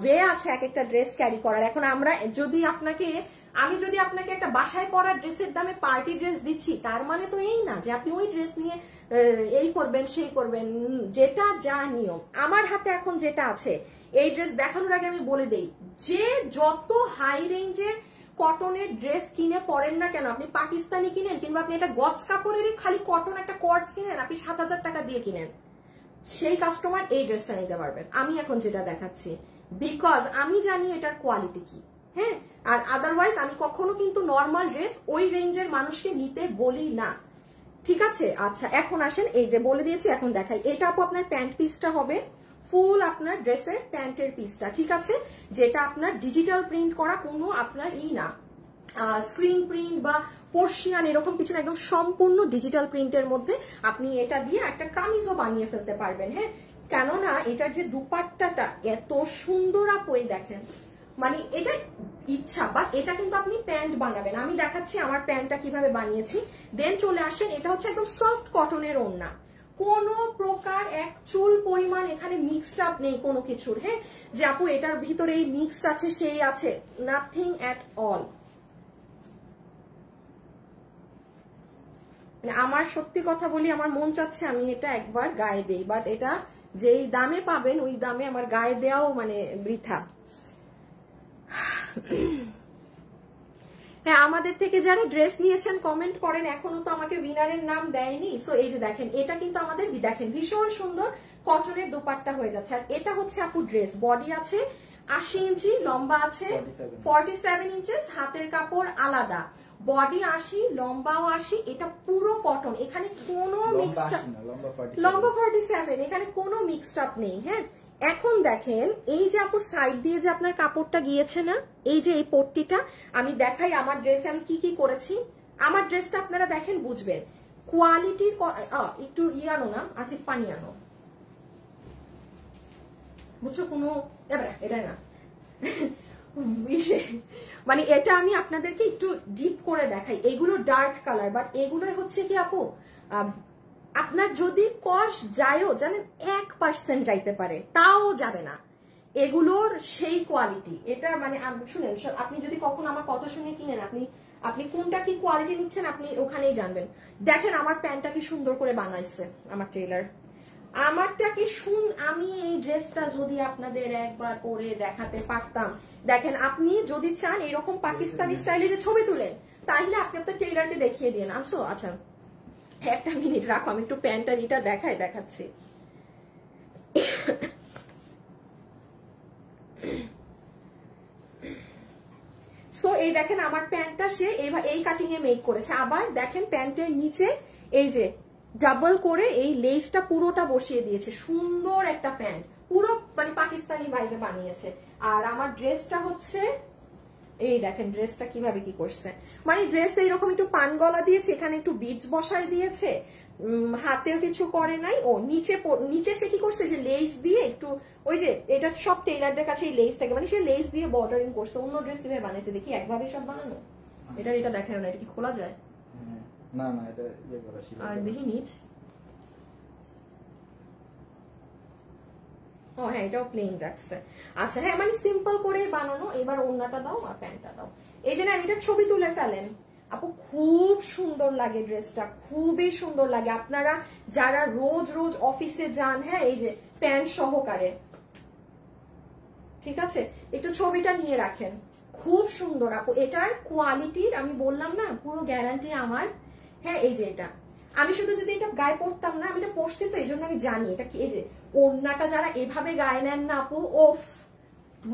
S1: ওয়ে আছে এক একটা ড্রেস ক্যারি করার। এখন আমি যদি আপনাকে একটা বাসায় পরা ড্রেসের দামে পার্টি ড্রেস দিচ্ছি, তার মানে তো এই না যে আপনি ওই ড্রেস নিয়ে এই করবেন সেই করবেন। যেটা যা নিয়ম, আমার হাতে এখন যেটা আছে, এই ড্রেস দেখানোর আগে আমি বলে দেই, যে যত হাই রেঞ্জের কটনের ড্রেস কিনে পরেন না কেন, আপনি পাকিস্তানি কিনেন কিংবা আপনি একটা গজ কাপড়েরই খালি কটন একটা কর্ডস কিনেন, আপনি 7,000 টাকা দিয়ে কিনেন, সেই কাস্টমার এই ড্রেসটা নিতে পারবেন আমি এখন যেটা দেখাচ্ছি, বিকজ আমি জানি এটার কোয়ালিটি কি। হ্যাঁ, আর আদারওয়াইজ আমি কখনো কিন্তু নর্মাল ড্রেস ওই রেঞ্জের মানুষকে নিতে বলি না, ঠিক আছে? আচ্ছা, এখন আসেন, এই যে বলে দিয়েছি, এখন দেখাই। এটা আপু আপনার প্যান্ট পিসটা হবে, ফুল আপনার ড্রেসের প্যান্টের পিসটা, ঠিক আছে? যেটা আপনার ডিজিটাল প্রিন্ট করা, কোনো আপনার না স্ক্রিন প্রিন্ট বা পোর্শিয়ান এরকম কিছু না, একদম সম্পূর্ণ ডিজিটাল প্রিন্টের মধ্যে আপনি এটা দিয়ে একটা কামিজও বানিয়ে ফেলতে পারবেন। হ্যাঁ, কেননা এটার যে দুপাট্টাটা এত সুন্দর আপু, এই দেখেন, মানে এটা ইচ্ছা, বা এটা কিন্তু আপনি প্যান্ট বানাবেন। আমি দেখাচ্ছি আমার প্যান্টটা কিভাবে বানিয়েছি, দেন চলে আসেন। এটা হচ্ছে একদম সফট কটনের ওড়না, কোনো প্রকার এক চুল পরিমাণ এখানে মিক্সড আপ নেই কোনো কিছুর। হ্যাঁ, যে আপু এটার ভিতরে এই মিক্সড আছে সেই আছে, নাথিং অ্যাট অল। আমার সত্যি কথা বলি, আমার মন চাচ্ছে আমি এটা একবার গায়ে দেই, বাট এটা যেই দামে পাবেন ওই দামে আমার গায়ে দেওয়াও মানে বৃথা। হ্যাঁ, আমাদের থেকে যারা ড্রেস নিয়েছেন কমেন্ট করেন, এখনো তো আমাকে উইনারের নাম দেয়নি। সো এই যে দেখেন, এটা কিন্তু আমাদের দেখেন ভীষণ সুন্দর কটনের দুপাট্টা হয়ে যাচ্ছে। আর এটা হচ্ছে আপু ড্রেস, বডি আছে 80 ইঞ্চি, লম্বা আছে 47 ইঞ্চেস, হাতের কাপড় আলাদা, বডি 80, লম্বাও 80, এটা পুরো কটন, এখানে কোনো মিক্সড আপ, লম্বা 47, এখানে কোনো মিক্সড আপ নেই। হ্যাঁ, এখন দেখেন এই যে আপু সাইড দিয়ে যে আপনার কাপড়টা গিয়েছে না, এই যে এই পট্টিটা, আমি দেখাই আমার ড্রেসে আমি কি কি করেছি। আমার ড্রেসটা আপনারা দেখেন বুঝবেন কোয়ালিটির। একটু আনো না আসিফ, পানি আনো, বুঝছো? কোনো এটা না মানে এটা আমি আপনাদেরকে একটু ডিপ করে দেখাই। এগুলো ডার্ক কালার, বাট এগুলো হচ্ছে কি আপু, আপনার যদি কস্ট যায়ও জানেন 1% যাইতে পারে, তাও যাবে না, এগুলোর সেই কোয়ালিটি। এটা মানে শুনেন, আপনি যদি কখনো আমার কথা শুনে কিনেন, আপনি কোনটা কি কোয়ালিটি নিচ্ছেন আপনি ওখানেই জানবেন। দেখেন আমার প্যান্টটা কি সুন্দর করে বানাইছে আমার টেইলার, আমারটা কি আমি এই ড্রেসটা যদি আপনাদের একবার পরে দেখাতে পারতাম। দেখেন, আপনি যদি চান এরকম পাকিস্তানি স্টাইলে যে ছবি তুলেন, তাহলে আপনি আপনার টেইলারকে দেখিয়ে দিন। আমসো আচ্ছা একটা মিনিট রাখো, আমি একটু প্যান্টটা এটা দেখাচ্ছি। সো এই দেখেন আমার প্যান্টটা সে এই কাটিং এ মেক করেছে। আবার দেখেন প্যান্টের নিচে এই যে ডাবল করে এই লেসটা পুরোটা বসিয়ে দিয়েছে, সুন্দর একটা প্যান্ট, পুরো মানে পাকিস্তানি ভাইবে বানিয়েছে। আর আমার ড্রেসটা হচ্ছে এই দেখেন, ড্রেসটা কিভাবে কি করছে, মানে ড্রেস এইরকম একটু পান গলা দিয়েছে, এখানে একটু বিটস বসায় দিয়েছে, হাতেও কিছু করে নাই। ও নিচে সে কি করছে, যে লেস দিয়ে একটু, ওই যে এটা সব টেইলারদের কাছে এই লেস থাকে, মানে সে লেস দিয়ে বর্ডারিং করছে। অন্য ড্রেস কিভাবে বানাইছে দেখি, একভাবে সব বানানো। এটা দেখেন না, এটা কি খোলা যায়?
S2: না না, এটা ইয়ে করা ছিল।
S1: আর দেখি নিচ, ও হ্যাঁ, এটাও প্লেন রাখছে। আচ্ছা হ্যাঁ, মানে সিম্পল করে বানানো। এবার ওড়নাটা দাও আর প্যান্টটা দাও। এই যে না, এটার ছবি তুলে ফেলেন আপু, খুব সুন্দর লাগে ড্রেসটা, খুবই সুন্দর লাগে। আপনারা যারা রোজ রোজ অফিসে যান, হ্যাঁ, এই যে প্যান্ট সহকারে, ঠিক আছে, একটু ছবিটা নিয়ে রাখেন, খুব সুন্দর আপু। এটার কোয়ালিটির আমি বললাম না, পুরো গ্যারান্টি আমার। হ্যাঁ, এই যে এটা আমি শুধু যদি এটা গায়ে পরতাম না, আমি এটা পরছি তো এই জন্য আমি জানি এটা কি। এই যে ওড়নাটা যারা এভাবে গায়ে নেন না আপু, ওফ,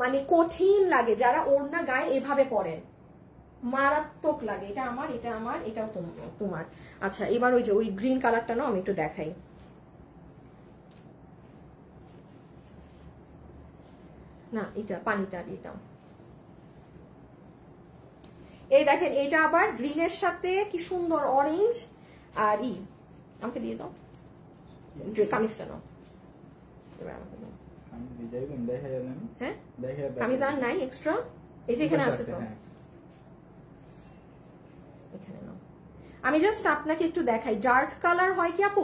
S1: মানে কঠিন লাগে। যারা ওড়না গায়ে এভাবে পরেন মারাত্মক লাগে। এটা আমার, এটাও তোমার। আচ্ছা এবার ওই যে ওই গ্রিন কালারটা নাও, আমি একটু দেখাই। না এটা পানিটা, এটাও এই দেখেন, এটা আবার গ্রিনের সাথে কি সুন্দর অরেঞ্জ। আর আমাকে দিয়ে দাও কামিজটা নাও, এবার আমাকে দাও।
S2: হ্যাঁ,
S1: কামিজ আর নাই এক্সট্রা, এই যে এখানে আছে তো। এখানে নাও। আমি জাস্ট আপনাকে একটু দেখাই, ডার্ক কালার হয় কি আপু,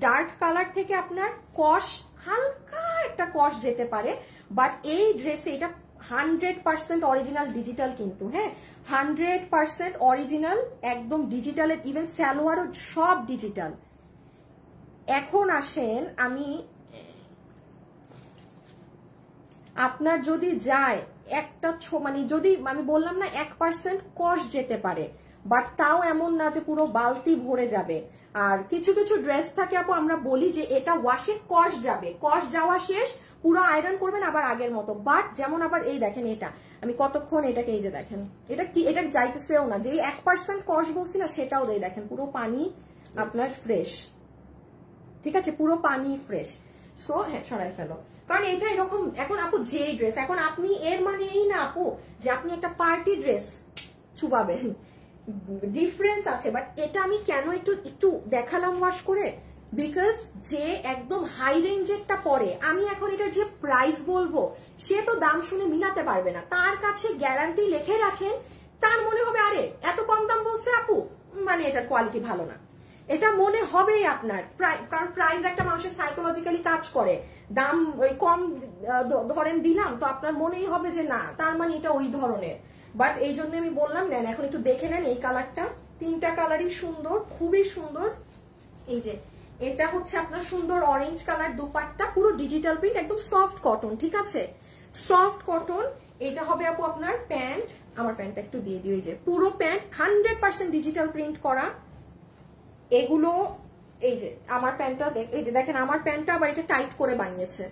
S1: ডার্ক কালার থেকে আপনার কস, হালকা একটা কস যেতে পারে, বাট এই ড্রেসে এটা 100% অরিজিনাল ডিজিটাল কিন্তু, হ্যাঁ 100% অরিজিনাল, একদম ডিজিটালের, ইভেন সালোয়ারও সব ডিজিটাল। এখন আসেন, আমি আপনার যদি যায় একটা মানে যদি আমি বললাম না 1% কস যেতে পারে, বাট তাও এমন না যে পুরো বালতি ভরে যাবে। আর কিছু কিছু ড্রেস থাকে আপু আমরা বলি যে এটা ওয়াশে কস যাবে, কস যাওয়া শেষ, পুরো আয়রন করবেন আবার আগের মতো। বাট যেমন আবার এই দেখেন এটা আমি কতক্ষণ এটাকে, এই যে দেখেন এটা কি, এটা যাইতেছেও না, যে 1% কস বলছি না সেটাও দেয়, দেখেন পুরো পানি আপনার ফ্রেশ, ঠিক আছে, পুরো পানি ফ্রেশ। সো হ্যাঁ সরাই ফেলো, কারণ এটা এরকম। এখন আপু যে ড্রেস, এখন আপনি এর মানে এই না আপু যে আপনি একটা পার্টি ড্রেস চুবাবেন, ডিফারেন্স আছে। বাট এটা আমি কেন একটু একটু দেখালাম ওয়াশ করে, বিকজ যে একদম হাই রেঞ্জেরটা পরে, আমি এখন এটার যে প্রাইস বলবো সে তো দাম শুনে মিলাতে পারবে না, তার কাছে গ্যারান্টি লিখে রাখেন, তার মনে হবে আরে এত কম দাম বলছে আপু, মানে এটার কোয়ালিটি ভালো না, এটা মনে হবেই আপনার। কারণ প্রাইস একটা মানুষের সাইকোলজিক্যালি কাজ করে, দাম ওই কম ধরেন দিলাম তো আপনার মনেই হবে যে না, তার মানে এটা ওই ধরনের। বাট এই জন্য আমি বললাম নেন, এখন একটু দেখে নেন এই কালারটা, তিনটা কালারই সুন্দর, খুবই সুন্দর। এই যে এটা হচ্ছে আপনার সুন্দর অরেঞ্জ কালার দুপাট্টা, পুরো ডিজিটাল প্রিন্ট, একদম সফট কটন, ঠিক আছে, সফট কটন। এটা হবে আপু আপনার প্যান্ট, আমার প্যান্টটা একটু দিয়ে দিই, যে পুরো প্যান্ট 100% ডিজিটাল প্রিন্ট করা এগুলো। এই যে আমার প্যান্টটা, এই যে দেখেন আমার প্যান্টটা আবার এটা টাইট করে বানিয়েছে,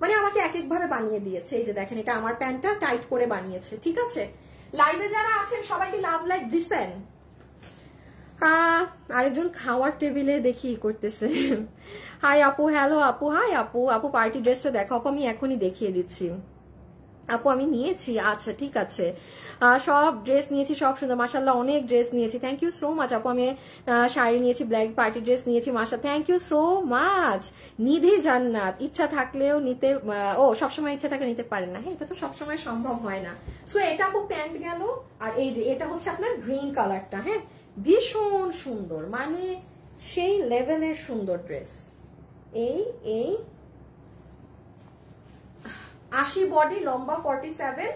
S1: মানে আমাকে এক এক ভাবে বানিয়ে দিয়েছে। এই যে দেখেন এটা আমার প্যান্টটা টাইট করে বানিয়েছে, ঠিক আছে। লাইভে যারা আছেন সবাইকে লাভ লাইক দিছেন। আরেকজন খাওয়ার টেবিলে দেখি করতেছে। হাই আপু, হ্যালো আপু, হাই আপু। আপু পার্টি ড্রেসটা দেখো আপু, আমি এখনই দেখিয়ে দিচ্ছি আপু, আমি নিয়েছি, আচ্ছা ঠিক আছে, সব ড্রেস নিয়েছি, সব সুন্দর মাশাআল্লাহ, অনেক ড্রেস নিয়েছি, থ্যাংক ইউ সো মাচ আপু। আমি শাড়ি নিয়েছি, ব্ল্যাক পার্টি ড্রেস নিয়েছি, মাশাআল্লাহ, থ্যাংক ইউ সো মাচ। নিধি জান্নাত, ইচ্ছা থাকলেও নিতে, ও সবসময় ইচ্ছা থাকলে নিতে পারেন না, হ্যাঁ এটা তো সবসময় সম্ভব হয় না। সো এটা আপু প্যান্ট গেল, আর এই যে এটা হচ্ছে আপনার গ্রিন কালারটা, হ্যাঁ ভীষণ সুন্দর, মানে সেই লেভেলের সুন্দর ড্রেস। এই 80 বডি, লম্বা 47,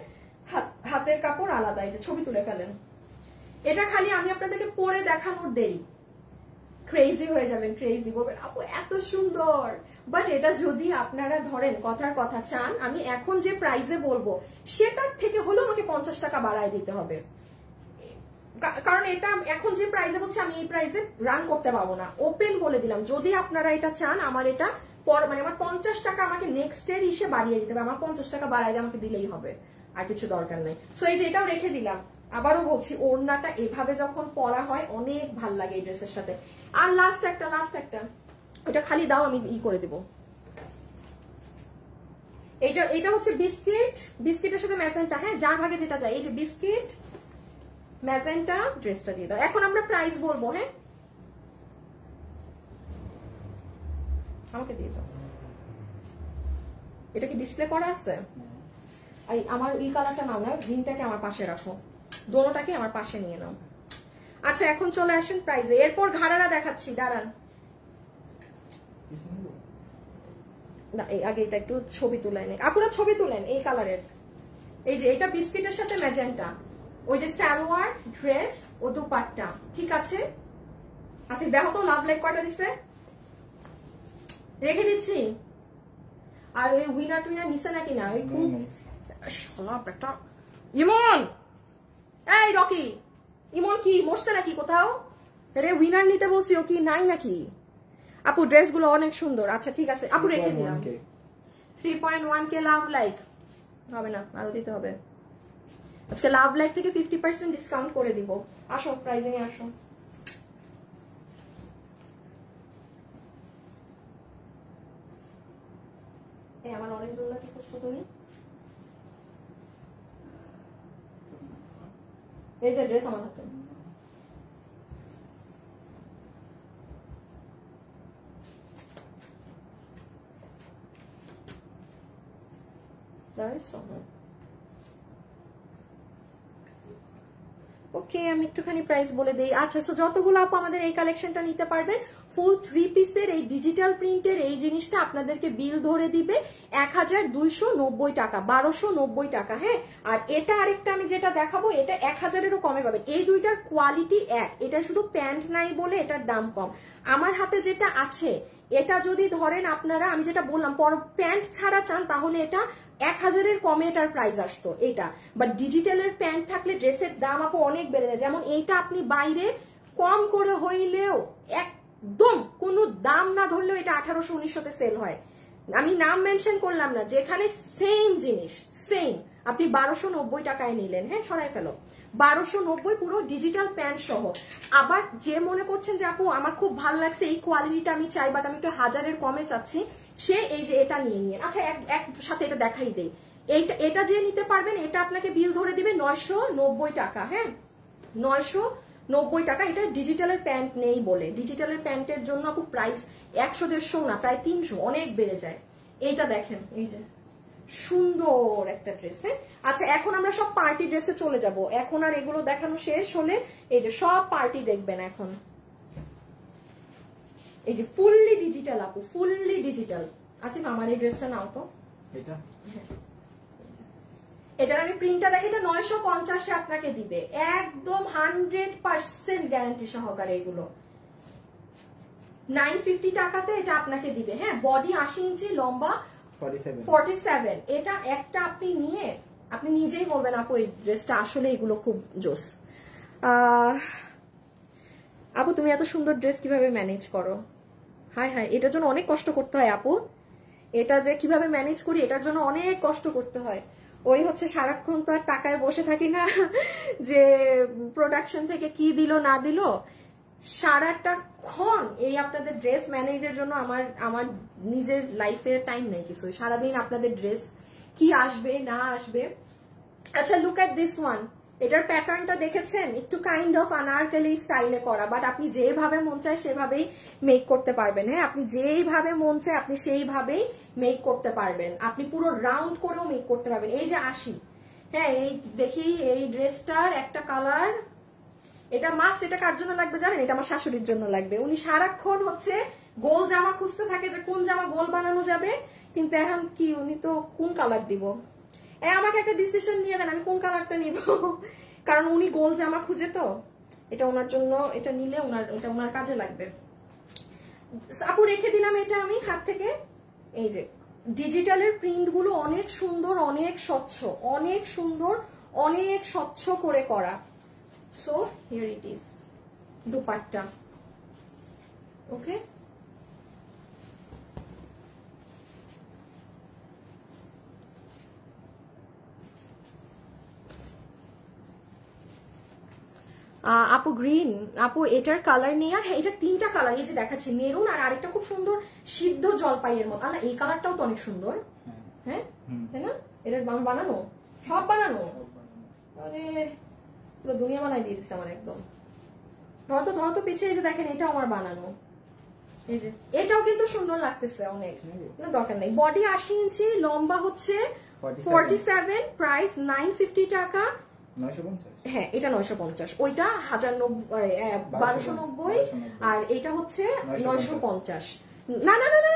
S1: হাতের কাপড় আলাদা, এই যে ছবি তুলে ফেলেন। এটা খালি আমি আপনাদেরকে পরে দেখানোর দেরি, ক্রেজি হয়ে যাবেন, ক্রেজি বলবেন আপু এত সুন্দর। বাট এটা যদি আপনারা ধরেন কথার কথা চান, আমি এখন যে প্রাইসে বলবো সেটার থেকে হলেও আমাকে 50 টাকা বাড়ায় দিতে হবে, কারণ এটা এখন যে প্রাইসে বলছে আমি এই প্রাইসে রান করতে পারবো না, ওপেন বলে দিলাম। যদি আপনারা এটা চান, আমার এটা মানে আমার 50 টাকা আমাকে নেক্সট এর ইসে বাড়িয়ে দিতে হবে, আমার 50 টাকা বাড়াই আমাকে দিলেই হবে, আর কিছু দরকার নাই। সো এই যে এটাও রেখে দিলাম। আবারও বলছি, ওড়নাটা এভাবে যখন পরা হয় অনেক ভাল লাগে এই ড্রেসের সাথে। আর লাস্ট একটা ওটা খালি দাও, আমি ই করে দেবো। এইটা হচ্ছে বিস্কিট, বিস্কিটের সাথে ম্যাজেন্টা, হ্যাঁ যার ভাগে যেটা চাই। এই যে বিস্কিট ম্যাজেন্টা ড্রেসটা দিয়ে দাও। এখন আমরা প্রাইস বলবো, হ্যাঁ আমাকে দিয়ে দাও। এটা কি ডিসপ্লে করা আছে? আমার এই কালারটা নাও না, গ্রিনটাকে আমার পাশে রাখো, দোনোটাকে আমার পাশে নিয়ে নাও। আচ্ছা এখন চলে আসেন প্রাইজে, এরপর ঘাড়ারা দেখাচ্ছি, দাঁড়ান না, এই আগে এটা একটু ছবি তুলেন, আপনারা ছবি তুলেন এই কালারের। এই যে এটা বিস্কিটের সাথে ম্যাজেন্টা, ওই যে সালোয়ার ড্রেস ও দুপাট্টা, ঠিক আছে। আচ্ছা দেখো তো লাভ লাইক কয়টা দিছে, রেখে দিচ্ছি। আর ওই উইনার টুইনার নিছে নাকি না, ওই একটা ইমন, এই রকি ইমন কি মরছে নাকি কোথাও রে, উইনার নিতে বলছি, ও কি নাই নাকি? আপু ড্রেস গুলো অনেক সুন্দর। আচ্ছা ঠিক আছে আপু, রেখে দিলাম। 3.1K লাভ লাইক হবে না, আরো দিতে হবে। আজকে লাভ লাইক থেকে 50% ডিসকাউন্ট করে দিব। আসো প্রাইজিং এ আসো। আমার অনেক জন্য কি করছো তুমি? এই যে ড্রেস আমার হাতে, ওকে, আমি একটুখানি প্রাইস বলে দেই। আচ্ছা, সো যতগুলো আপু আমাদের এই কালেকশনটা নিতে পারবেন, ফুল 3 পিসের এই ডিজিটাল প্রিন্টের এই জিনিসটা আপনাদেরকে বিল ধরে দিবে 1290 টাকা, 1290 টাকা। হ্যাঁ, আর এটা আরেকটা আমি যেটা দেখাবো, এটা 1000-এরও কমে পাবেন। এই দুইটার কোয়ালিটি এক, এটা শুধু প্যান্ট নাই বলে এটার দাম কম। আমার হাতে যেটা আছে, এটা যদি ধরেন আপনারা, আমি যেটা বললাম, প্যান্ট ছাড়া চান, তাহলে এটা 1000-এর কমে এটার প্রাইস আসতো এটা। বাট ডিজিটালের প্যান্ট থাকলে ড্রেসের দাম আপু অনেক বেড়ে যায়। যেমন এইটা আপনি বাইরে কম করে হইলেও, একদম কোনো দাম না ধরলেও এটা 1800-1900-তে সেল হয়। আমি নাম মেনশন করলাম না, যেখানে সেম জিনিস সেম আপনি 1290 টাকায় নিলেন। হ্যাঁ, সরাই ফেলো, 1290 পুরো ডিজিটাল প্যান্ট সহ। আবার যে মনে করছেন যে আপু আমার খুব ভালো লাগছে, এই কোয়ালিটিটা আমি চাই, বাট আমি একটু 1000-এর কমে চাচ্ছি, সে এই যে এটা নিয়ে নিয়ে। আচ্ছা, এক সাথে এটা দেখাই দেই। এটা যে নিতে পারবেন, এটা আপনাকে বিল ধরে দিবে 990 টাকা। হ্যাঁ, 990 টাকা। এটা ডিজিটালের প্যান্ট নেই বলে, ডিজিটালের প্যান্টের জন্য আপু প্রাইস 100-150 না, প্রায় 300, অনেক বেড়ে যায়। এইটা দেখেন, এই যে সুন্দর একটা ড্রেস। আচ্ছা, এখন আমরা সব পার্টি ড্রেসে চলে যাব। এখন আর এগুলো দেখানো শেষ হলে এই যে সব পার্টি দেখবেন এখন। এই যে ফুললি ডিজিটাল আপু, ফুললি ডিজিটাল। আসিফ, আমার এই ড্রেসটা নাও তো।
S2: এটা
S1: এটার আমি প্রিন্টটা দেখি, এটা 950-এ আপনাকে দিবে, একদম 100% গ্যারান্টি সহকারে। এগুলো 950 টাকাতে এটা আপনাকে দিবে। হ্যাঁ, বডি 80 ইঞ্চি, লম্বা 47। এটা একটা আপনি নিয়ে আপনি নিজেই বলবেন আপু এই ড্রেসটা আসলে এগুলো খুব জোস। আপু তুমি এত সুন্দর ড্রেস কিভাবে ম্যানেজ করো? হায় হায়, এটার জন্য অনেক কষ্ট করতে হয় আপু। এটা যে কিভাবে ম্যানেজ করি, এটার জন্য অনেক কষ্ট করতে হয়। ওই হচ্ছে সারাক্ষণ তো আর টাকায় বসে থাকি না যে প্রোডাকশন থেকে কি দিল না দিল। সারাটাক্ষণ এই আপনাদের ড্রেস ম্যানেজের জন্য আমার নিজের লাইফের টাইম নেই কিছু। সারাদিন আপনাদের ড্রেস কি আসবে না আসবে। আচ্ছা, লুক এট দিস ওয়ান। এটার প্যাটার্নটা দেখেছেন, একটু কাইন্ড অফ আনারকলি স্টাইলে করা, বাট আপনি যেভাবে মন চায় সেভাবেই মেক করতে পারবেন। হ্যাঁ, আপনি যেইভাবে মন চায় আপনি সেইভাবেই মেক করতে পারবেন। আপনি পুরো রাউন্ড করেও মেক করতে পারবেন। এই যে 80, হ্যাঁ, এই দেখি এই ড্রেসটার একটা কালার, এটা মাস্ট। এটা কার জন্য লাগবে জানেন? এটা আমার শাশুড়ির জন্য লাগবে। উনি সারাক্ষণ হচ্ছে গোল জামা খুঁজতে থাকে যে কোন জামা গোল বানানো যাবে, কিন্তু এখন কি উনি তো কোন কালার দিব, আমাকে একটা ডিসিশন নিয়ে দেন আমি কোন কালারটা নিব, কারণ উনি গোল জামা খুঁজে। তো এটা ওনার জন্য, এটা নিলে এটা ওনার কাজে লাগবে। আপু রেখে দিলাম এটা আমি হাত থেকে। এই যে ডিজিটালের প্রিন্ট গুলো অনেক সুন্দর, অনেক স্বচ্ছ, অনেক সুন্দর, অনেক স্বচ্ছ করে করা। So here it is dupatta. Okay, আপু গ্রিন, আপু এটার কালার নেই। আর হ্যাঁ, এটা 3টা কালার এই যে দেখাচ্ছি, মেরুন আর আরেকটা খুব সুন্দর সিদ্ধ জলপাইয়ের মতো। আল্লাহ, এই কালারটাও তো অনেক সুন্দর। হ্যাঁ, তাই না? এটার বানানো, সব বানানো। আরে পুরো দুনিয়া বানাই দিয়ে দিচ্ছে আমার একদম। ধরো তো পিছিয়ে, এই যে দেখেন, এটাও আমার বানানো। এই যে এটাও কিন্তু সুন্দর লাগতেছে অনেক, না দরকার নেই। বডি 80 ইঞ্চি, লম্বা হচ্ছে 47, প্রাইস 950 টাকা।
S2: 950,
S1: হ্যাঁ, এটা 950, ওইটা 1290, আর এটা হচ্ছে 950। না না না না,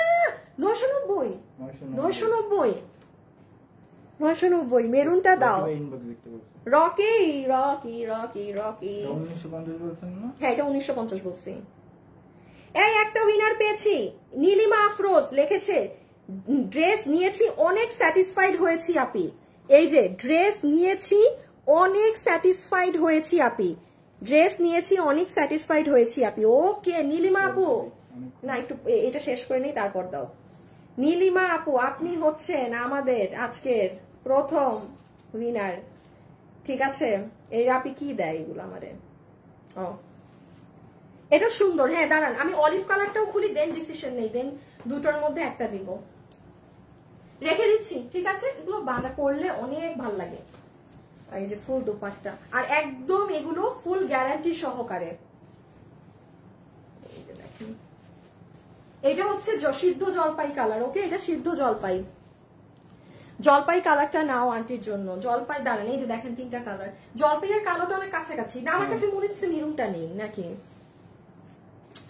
S1: 990, 990 মেরুনটা দাও। রকি রকি রকি রকি,
S2: 1950 বলছেন না?
S1: হ্যাঁ, এটা 1950 বলছি। এই একটা উইনার পেয়েছি, নীলিমা আফরোজ লিখেছে, ড্রেস নিয়েছি অনেক স্যাটিসফাইড হয়েছি আপি। এই যে ড্রেস নিয়েছি অনেক স্যাটিসফাইড হয়েছি আপি, ড্রেস নিয়েছি অনেক স্যাটিসফাইড হয়েছি আপি। ওকে নীলিমা আপু, না একটু এটা শেষ করে নেই তারপর দাও। নীলিমা আপু, আপনি হচ্ছেন আমাদের আজকের প্রথম উইনার। ঠিক আছে, এই আপি কি দেয় এগুলো আমারে? ও, এটা সুন্দর। হ্যাঁ দাঁড়ান, আমি অলিভ কালারটাও খুলি, দেন ডিসিশন নেই, দেন দুটোর মধ্যে একটা দিব, রেখে দিচ্ছি। ঠিক আছে, এগুলো বানা করলে অনেক ভাল লাগে। এই যে ফুল দুপাট্টা, আর একদম এগুলো ফুল গ্যারান্টি সহকারে। এটা হচ্ছে সিদ্ধ জলপাই কালার। ওকে, এটা সিদ্ধ জলপাই। জলপাই কালারটা নাও আন্টির জন্য। জলপাই দাঁড়ান, এই যে দেখেন 3টা কালার। জলপাইয়ের কালোটা অনেক কাছাকাছি না, আমার কাছে মনে হচ্ছে মেরুনটা নেই নাকি।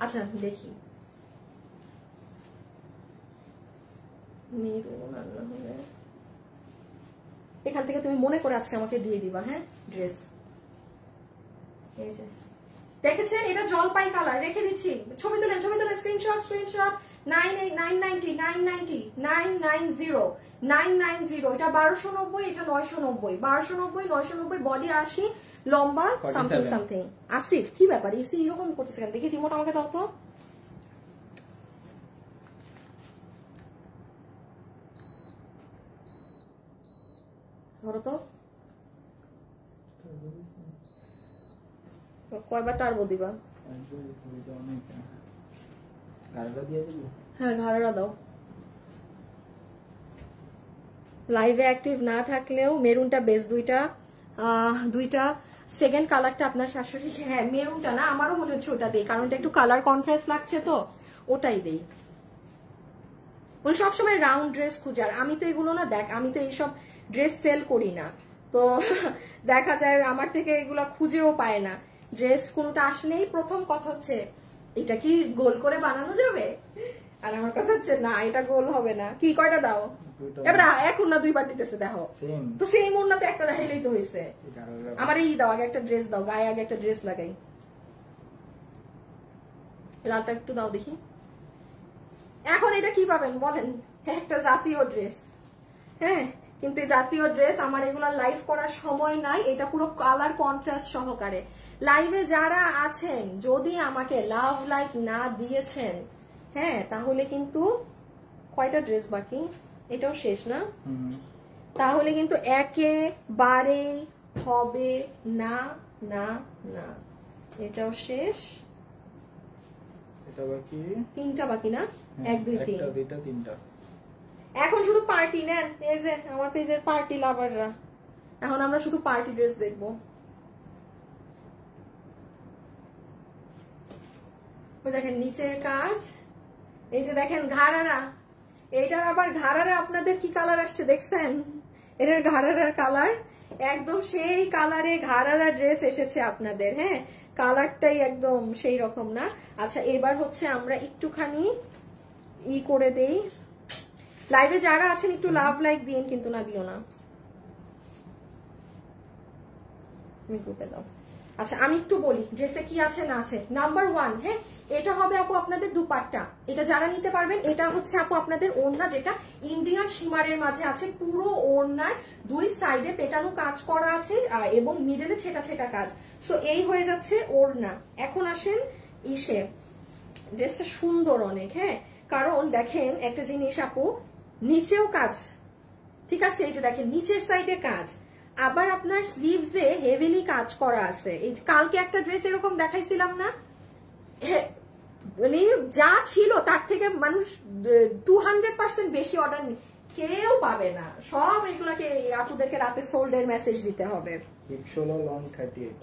S1: আচ্ছা দেখি মেরুন আনলে হবে। এখান থেকে তুমি মনে করে আজকে আমাকে দিয়ে দিবা, হ্যাঁ ড্রেস। এই যে দেখেছেন, এটা জলপাই কালার, রেখে দিচ্ছি। ছবি তোলেন, ছবি তোলেন, স্ক্রিনশট স্ক্রিনশট। 990 990 990 990। এটা 1290, এটা 990। 1290 990, বডি 80, লম্বা সামথিং সামথিং। আসিফ কি ব্যাপার, এসি এরকম করতেছে কেন? দেখি রিমোট আমাকে দাও তো। ধরো তো, কয়বার টার্বো দিবা? হ্যাঁ ঘাড়া দাও। লাইভে অ্যাক্টিভ না থাকলেও মেরুনটা বেস, দুইটা সেকেন্ড কালারটা আপনার শাশুড়ি, হ্যাঁ মেরুনটা না, আমারও মনে হচ্ছে ওটা দেই, কারণ এটা একটু কালার কন্ট্রাস্ট লাগছে তো, ওটাই দেই। সবসময় রাউন্ড ড্রেস খুঁজে, আর আমি তো এগুলো না, দেখ আমি তো এইসব ড্রেস সেল করি না, তো দেখা যায় আমার থেকে এগুলা খুঁজেও পায় না। ড্রেস কোনটা আসলেই প্রথম কথা হচ্ছে এটা কি গোল করে বানানো যাবে, আর আমার কথা হচ্ছে না এটা গোল হবে না। কি কয়টা দাও? এবার এক উন্না 2বার দিতেছে, দেখো তো সেম উন্নাতে একটা দেখাইলেই তো হয়েছে। আমার এই দাও, আগে একটা ড্রেস দাও, গায়ে আগে একটা ড্রেস লাগাই। লালটা একটু দাও দেখি। এখন এটা কি পাবেন বলেন? একটা জাতীয় ড্রেস, হ্যাঁ কিন্তু জাতীয় ড্রেস আমার এগুলো লাইভ করার সময় নাই, এটা পুরো কালার কন্ট্রাস্ট সহকারে। লাইভে যারা আছেন যদি আমাকে লাভ লাইক না দিয়েছেন, হ্যাঁ তাহলে কিন্তু কয়টা ড্রেস বাকি, এটাও শেষ না, তাহলে কিন্তু একেবারেই হবে না না না, এটাও শেষ,
S2: এটা বাকি
S1: 3টা বাকি না, 1 2 3
S2: 1 2 3টা।
S1: এখন শুধু পার্টি নেন, এই যে আমার পেজের পার্টি লাভাররা, এখন আমরা শুধু পার্টি ড্রেস দেখবো। দেখেন নিচের কাজ, এই যে দেখেন ঘাড়ারা, এইটার আবার ঘাড়ারা আপনাদের কি কালার আসছে দেখছেন? এটার ঘাড়ারার কালার একদম সেই কালারে ঘাড়ারা ড্রেস এসেছে আপনাদের, হ্যাঁ কালারটাই একদম সেই রকম না। আচ্ছা এবার হচ্ছে আমরা একটুখানি ই করে দেই, লাইভে যারা আছেন একটু লাভ লাইক দিন, কিন্তু না দিও না, গ্রুপে দাও। আচ্ছা আমি একটু বলি ড্রেসে কি আছে না আছে। নাম্বার 1, হ্যাঁ এটা হবে আপু আপনাদের দুপাট্টা, এটা যারা নিতে পারবেন, এটা হচ্ছে আপু আপনাদের ওড়না, যেটা ইন্ডিয়ান শিমারের মাঝে আছে, পুরো ওড়নার 2 সাইডে পেটানো কাজ করা আছে এবং মিডলে ছেটা ছেটা কাজ। সো এই হয়ে যাচ্ছে ওড়না। এখন আসেন ইসে, ড্রেসটা সুন্দর অনেক, হ্যাঁ কারণ দেখেন একটা জিনিস আপু, নিচেও কাজ, ঠিক আছে, এই যে দেখেন নিচের সাইডে কাজ, আবার আপনার স্লিভসে হেভিলি কাজ করা আছে। এই কালকে একটা ড্রেস এরকম দেখাইছিলাম না, মানে যা ছিল তার থেকে মানুষ 200% বেশি অর্ডার কেউ পাবে না, সব এগুলাকে আপুদেরকে রাতে সোল্ড এর মেসেজ দিতে হবে।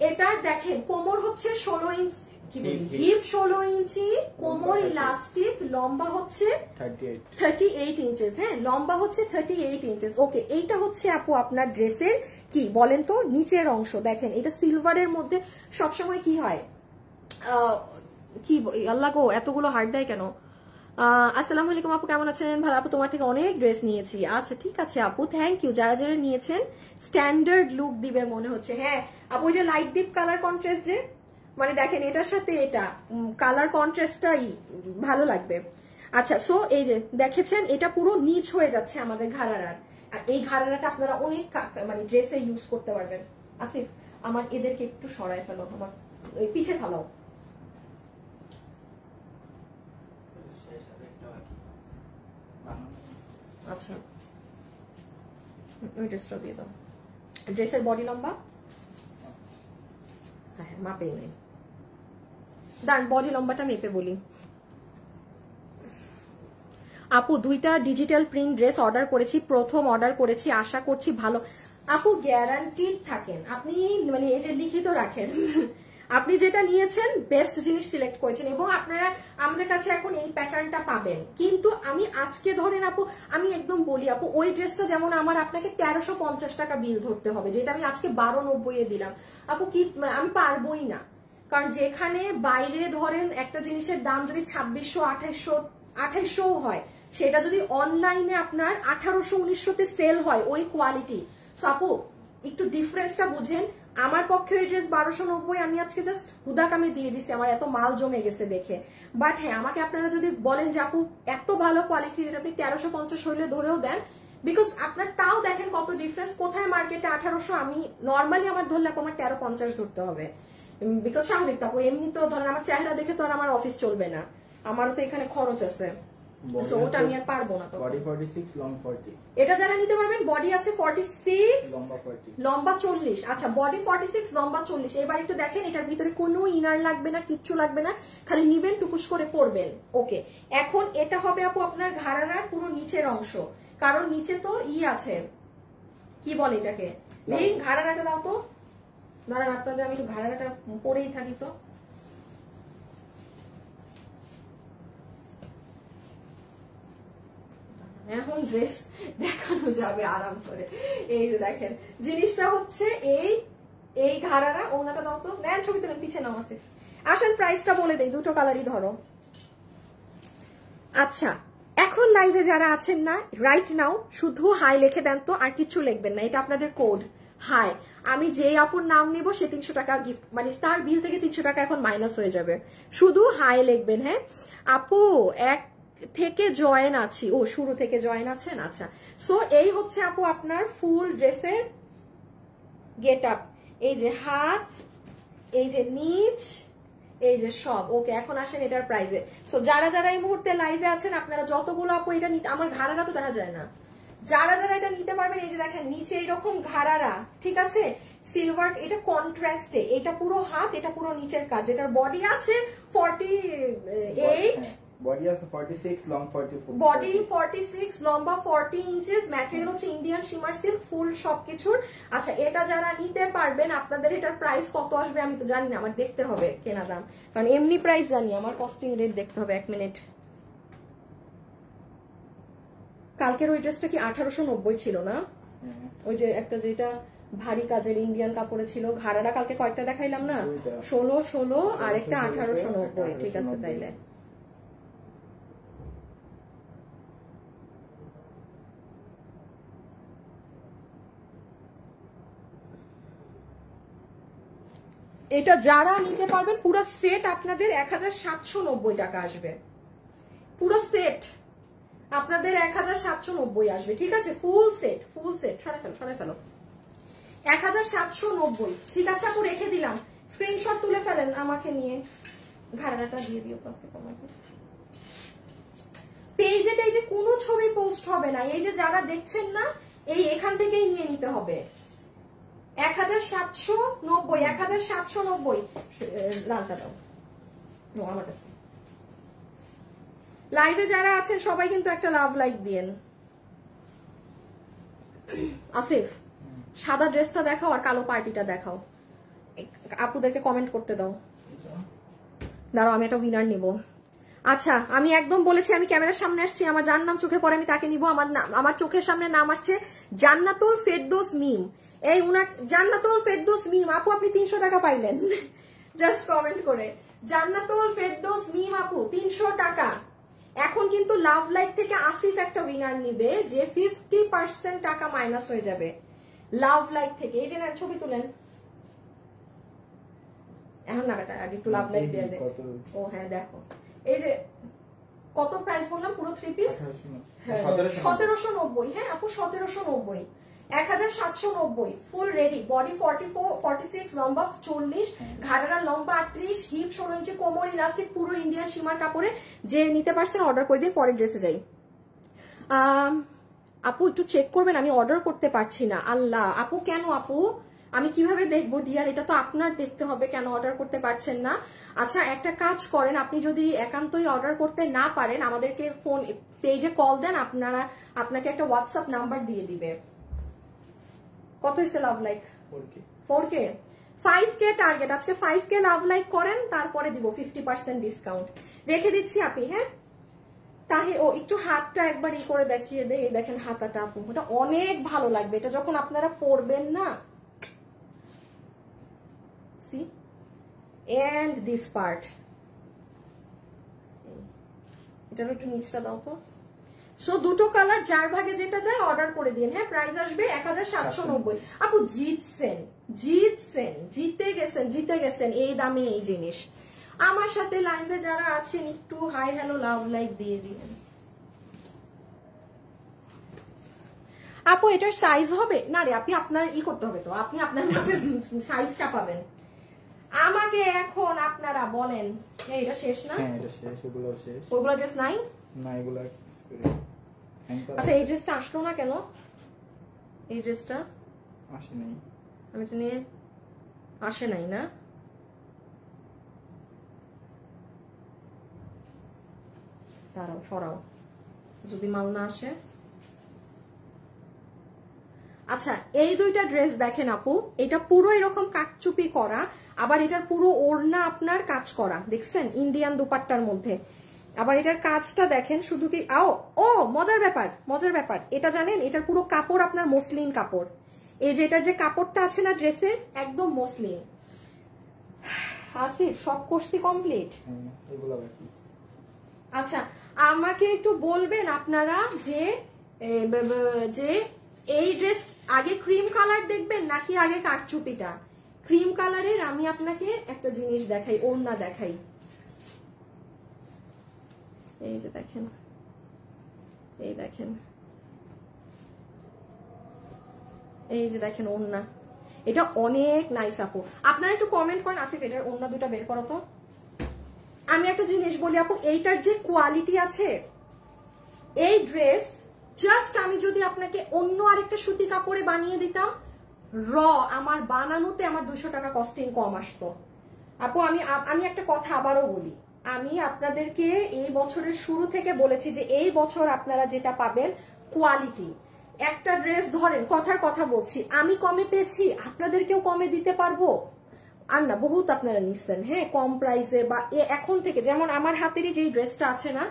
S1: এটা দেখেন কোমর হচ্ছে 16 ইঞ্চি, কি বলি হিপ 16 ইঞ্চি, কোমর ইলাস্টিক, লম্বা হচ্ছে 38 ইঞ্চেস, হ্যাঁ লম্বা হচ্ছে 38 ইঞ্চেস। ওকে এইটা হচ্ছে আপু আপনার ড্রেসের কি বলেন তো নিচের অংশ। দেখেন এটা সিলভারের মধ্যে সবসময় কি হয়, কি আল্লাহ গো এতগুলো হার্ট দেয় কেন। আসসালামু আলাইকুম আপু, কেমন আছেন? ভালো আপু, তোমার থেকে অনেক ড্রেস নিয়েছি। আচ্ছা ঠিক আছে আপু, থ্যাংক ইউ। যারা যারা নিয়েছেন স্ট্যান্ডার্ড লুক দিবে মনে হচ্ছে। হ্যাঁ আপু যে লাইট ডিপ কালার কন্ট্রাস্ট, যে মানে দেখেন এটার সাথে এটা কালার কন্ট্রাস্টটাই ভালো লাগবে। আচ্ছা সো এই যে দেখেছেন এটা পুরো নিচ হয়ে যাচ্ছে আমাদের ঘাড়ারার, আর এই ঘাড়ারাটা আপনারা অনেক মানে ড্রেসে ইউজ করতে পারবেন। আসিফ আমার এদেরকে একটু সরায় ফেলো, আমার পিছে ফেলাও। আচ্ছা ওই ড্রেসটা দিয়ে দাও। ড্রেসের বডি লম্বা, হ্যাঁ মাপেই নেই, দাঁড়ান বডি লম্বাটা মেপে বলি। আপু 2টা ডিজিটাল প্রিন্ট ড্রেস অর্ডার করেছি, প্রথম অর্ডার করেছি, আশা করছি ভালো। আপু গ্যারান্টিড থাকেন আপনি, মানে এই যে লিখিত রাখেন, আপনি যেটা নিয়েছেন বেস্ট জিনিস সিলেক্ট করেছেন এবং আপনারা আমাদের কাছে এখন এই প্যাটার্নটা পাবেন। কিন্তু আমি আজকে ধরেন আপু, আমি একদম বলি আপু, ওই ড্রেসটা যেমন আমার আপনাকে 1350 টাকা বিল ধরতে হবে, যেটা আমি আজকে 1290 দিলাম আপু, কি আমি পারবোই না। কারণ যেখানে বাইরে ধরেন একটা জিনিসের দাম যদি 2600 2800 হয়, সেটা যদি অনলাইনে আপনার 1800 1900 সেল হয় ওই কোয়ালিটি। সো আপু একটু ডিফারেন্সটা বুঝেন। আমার পক্ষে এই ড্রেস 1290 আমি আজকে জাস্ট হুদাকামে দিয়ে দিছি, আমার এত মাল জমে গেছে দেখে। বাট হ্যাঁ, আমাকে আপনারা যদি বলেন যে আপু এত ভালো কোয়ালিটির আপনি 1350 হইলে ধরেও দেন, বিকজ আপনার তাও দেখেন কত ডিফারেন্স। কোথায় মার্কেটে 1800, আমি নর্মালি আমার ধরলে আপু আমার 1350 ধরতে হবে, বিকজ স্বাভাবিক আপু। এমনি তো ধরেন আমার চেহারা দেখে তো আর আমার অফিস চলবে না, আমারও তো এখানে খরচ আছে, ওটা আমি আর পারবো না। তো
S2: বডি 46 লং 40,
S1: এটা যারা নিতে পারবেন, বডি আছে 46
S2: লম্বা 40,
S1: লম্বা 40। আচ্ছা, বডি 46 লম্বা 40। এবার একটু দেখেন, এটার ভিতরে কোনো ইনার লাগবে না, কিচ্ছু লাগবে না, খালি নিবেন টুকুস করে পরবেন। ওকে, এখন এটা হবে আপু আপনার ঘাড়ার পুরো নিচের অংশ, কারণ নিচে তো আছে, কি বলে এটাকে, এই ঘাড়াটা দাও তো, দাঁড়ান আপনাদের আমি একটু ঘাড়াটা পরেই থাকি তো। এখন ড্রেস দেখানো যাবে আরাম করে। এই যে দেখেন, জিনিসটা হচ্ছে এই ঘাড়ারা, ওনাটা দাও তো, নেন ছবি তুলেন, পিছে নাও আছে। আসেন প্রাইসটা বলে দেই, দুটো কালারই ধরো। আচ্ছা, এখন লাইভে যারা আছেন না, রাইট নাও শুধু হাই লিখে দেন তো, আর কিছু লিখবেন না, এটা আপনাদের কোড হাই। আমি যে আপুর নাম নিব সে 300 টাকা গিফট, মানে তার বিল থেকে 300 টাকা এখন মাইনাস হয়ে যাবে, শুধু হাই লিখবেন। হ্যাঁ আপু, এক থেকে জয়েন আছি, ও শুরু থেকে জয়েন আছেন। আচ্ছা, সো এই হচ্ছে আপু আপনার ফুল ড্রেসের গেট আপ। এই যে হাত, এই যে নিচ, এই যে সব। ওকে, এখন আসেন এটার প্রাইসে। সো যারা যারা এই মুহূর্তে লাইভে আছেন, আপনারা যতগুলো আপু এটা নিতে, আমার ঘাড়াটা তো দেখা যায় না, যারা যারা এটা নিতে পারবেন, এই যে দেখেন নিচে এইরকম ঘাড়ারা, ঠিক আছে, সিলভার, এটা কন্ট্রাস্টে, এটা পুরো হাত, এটা পুরো নিচের কাজ, এটার বডি আছে 48,
S2: বডি আছে 46 লং 44,
S1: বডি 46 লম্বা 40 ইঞ্চেস, ম্যাটেরিয়াল হচ্ছে ইন্ডিয়ান শিমার সিল্ক, ফুল সবকিছুর। আচ্ছা, এটা যারা নিতে পারবেন, আপনাদের এটার প্রাইস কত আসবে আমি তো জানি না, আমার দেখতে হবে কেনা দাম, কারণ এমনি প্রাইস জানি, আমার কস্টিং রেট দেখতে হবে। 1 মিনিট। কালকের ওই ড্রেসটা কি 1890 ছিল না? ওই যে একটা যেটা ভারী কাজের ইন্ডিয়ান কাপড়ে ছিল, ঘাড়াটা কালকে কয়েকটা দেখাইলাম না, 16 আর একটা 1890। ঠিক আছে, তাইলে এটা যারা নিতে পারবেন, পুরো সেট আপনাদের 1790 টাকা আসবে, পুরো সেট আপনাদের 1790 আসবে। ঠিক আছে, ফুল সেট, ফুল সেট, সরাই ফেলো 1790। ঠিক আছে আপু, রেখে দিলাম, স্ক্রিনশট তুলে ফেলেন আমাকে নিয়ে, ঘাড়াটা দিয়ে দিও পাশে আমাকে। পেজে টেজে কোনো ছবি পোস্ট হবে না, এই যে যারা দেখছেন না, এই এখান থেকেই নিয়ে নিতে হবে। 1790, 1790। লালটা দাও, আমার কাছে। লাইভে যারা আছেন সবাই কিন্তু একটা লাভ লাইক দিয়েন। আসিফ, সাদা ড্রেসটা দেখাও আর কালো পার্টিটা দেখাও, আপুদেরকে কমেন্ট করতে দাও। দাঁড়াও, আমি একটা উইনার নিব। আচ্ছা, আমি একদম বলেছি, আমি ক্যামেরার সামনে আসছি, আমার যার নাম চোখে পড়ে আমি তাকে নিব। আমার চোখের সামনে নাম আসছে জান্নাতুল ফেরদৌস মিম। এই জান্নাতুল ফেরদৌস মিম আপু, আপনি 300 টাকা পাইলেন জাস্ট কমেন্ট করে। জান্নাতুল ফেরদৌস মিম আপু 300 টাকা। এখন কিন্তু লাভ লাইক থেকে আসিফ একটা উইনার নিবে, যে 50% টাকা মাইনাস হয়ে যাবে লাভ লাইক থেকে। এই যে না, ছবি তুলেন এখন না, বেটা আগে একটু লাভ লাইক দিয়ে দে। ও হ্যাঁ, দেখো এই যে কত প্রাইস বললাম, পুরো 3 পিস 1790। হ্যাঁ আপু, 1790, 1790 ফুল রেডি। বডি 44 46, লম্বা 40, ঘাড়ার লম্বা 38, হিপ 16 ইঞ্চি, কোমর ইলাস্টিক, পুরো ইন্ডিয়ান সীমার কাপড়ে। যে নিতে পারছেন অর্ডার করে দিন, পরের ড্রেসে যাই। আপু একটু চেক করবেন, আমি অর্ডার করতে পারছি না। আল্লাহ আপু, কেন আপু, আমি কিভাবে দেখবো ডিয়ার, এটা তো আপনার দেখতে হবে কেন অর্ডার করতে পারছেন না। আচ্ছা, একটা কাজ করেন, আপনি যদি একান্তই অর্ডার করতে না পারেন, আমাদেরকে ফোন পেজে কল দেন, আপনাকে একটা হোয়াটসঅ্যাপ নাম্বার দিয়ে দিবে। কত হয়েছে love like? 4K। 5K target, আজকে 5K লাভ লাইক করেন, তারপরে দিব 50% ডিসকাউন্ট রেখে দিচ্ছি আপনি। হ্যাঁ তাহে ও একটু হাতটা একবার ই করে দেখিয়ে দেয়, দেখেন হাতাটা আপু, এটা অনেক ভালো লাগবে এটা যখন আপনারা পরবেন না। সি এন্ড দিস পার্ট, এটার একটু নিচটা দাও তো। সো দুটো কালার যার ভাগে যেটা যায় অর্ডার করে দিন। হ্যাঁ প্রাইস আসবে 1790। আপু জিতছেন, জিতে গেছেন এই দামে এই জিনিস। আমার সাথে লাইভে যারা আছেন একটু হাই হ্যালো লাভ লাইক দিয়ে দিবেন। আপু এটার সাইজ হবে না রে, আপনি আপনার ই করতে হবে তো, আপনি আপনার সাইজ চাপাবেন। আমাকে এখন আপনারা বলেন এটা শেষ না?
S2: হ্যাঁ এটা শেষ, এগুলো শেষ।
S1: ওগুলো ড্রেস নাই
S2: না এগুলো।
S1: আচ্ছা এই ড্রেসটা আসলো না কেন? এই ড্রেসটা
S2: আসে নাই,
S1: আমি এটা নিয়ে আসে নাই না? দাঁড়াও সরাও যদি মাল না আসে। আচ্ছা এই দুইটা ড্রেস দেখেন আপু, এটা পুরো এরকম কাটচুপি করা, আবার এটার পুরো ওড়না আপনার কাজ করা, দেখছেন ইন্ডিয়ান দুপাট্টার মধ্যে। আবার এটার কাজটা দেখেন শুধু কি ও মজার ব্যাপার এটা জানেন, এটার পুরো কাপড় আপনার মসলিন কাপড়। এই যে এটার যে কাপড়টা আছে না ড্রেসের, একদম মসলিন। আসিফ সব করছি কমপ্লিট।
S2: এগুলো বাকি।
S1: আচ্ছা আমাকে একটু বলবেন আপনারা যে এই ড্রেস আগে ক্রিম কালার দেখবেন নাকি আগে কাটচুপিটা? ক্রিম কালারের আমি আপনাকে একটা জিনিস দেখাই, ওড়না দেখাই। এই যে দেখেন, এই যে দেখেন ওড়না, এটা অনেক নাইস আপু। আপনারা একটু কমেন্ট করেন আসিফ এটার ওড়না দুটা বের করো তো। আমি একটা জিনিস বলি আপু, এইটার যে কোয়ালিটি আছে, এই ড্রেস জাস্ট আমি যদি আপনাকে অন্য আরেকটা সুতি কাপড়ে বানিয়ে দিতাম, আমার বানানোতে আমার 200 টাকা কস্টিং কম আসতো। আপু আমি একটা কথা আবারও বলি, আমি আপনাদেরকে এই বছরের শুরু থেকে বলেছি যে এই বছর আপনারা যেটা পাবেন কোয়ালিটি। একটা ড্রেস ধরেন, কথার কথা বলছি, আমি কমে পেয়েছি, আপনাদেরকেও কমে দিতে পারবো। আর না বহুত আপনারা নিচ্ছেন হ্যাঁ কম প্রাইসে, বা এখন থেকে যেমন আমার হাতেরই যে ড্রেসটা আছে না,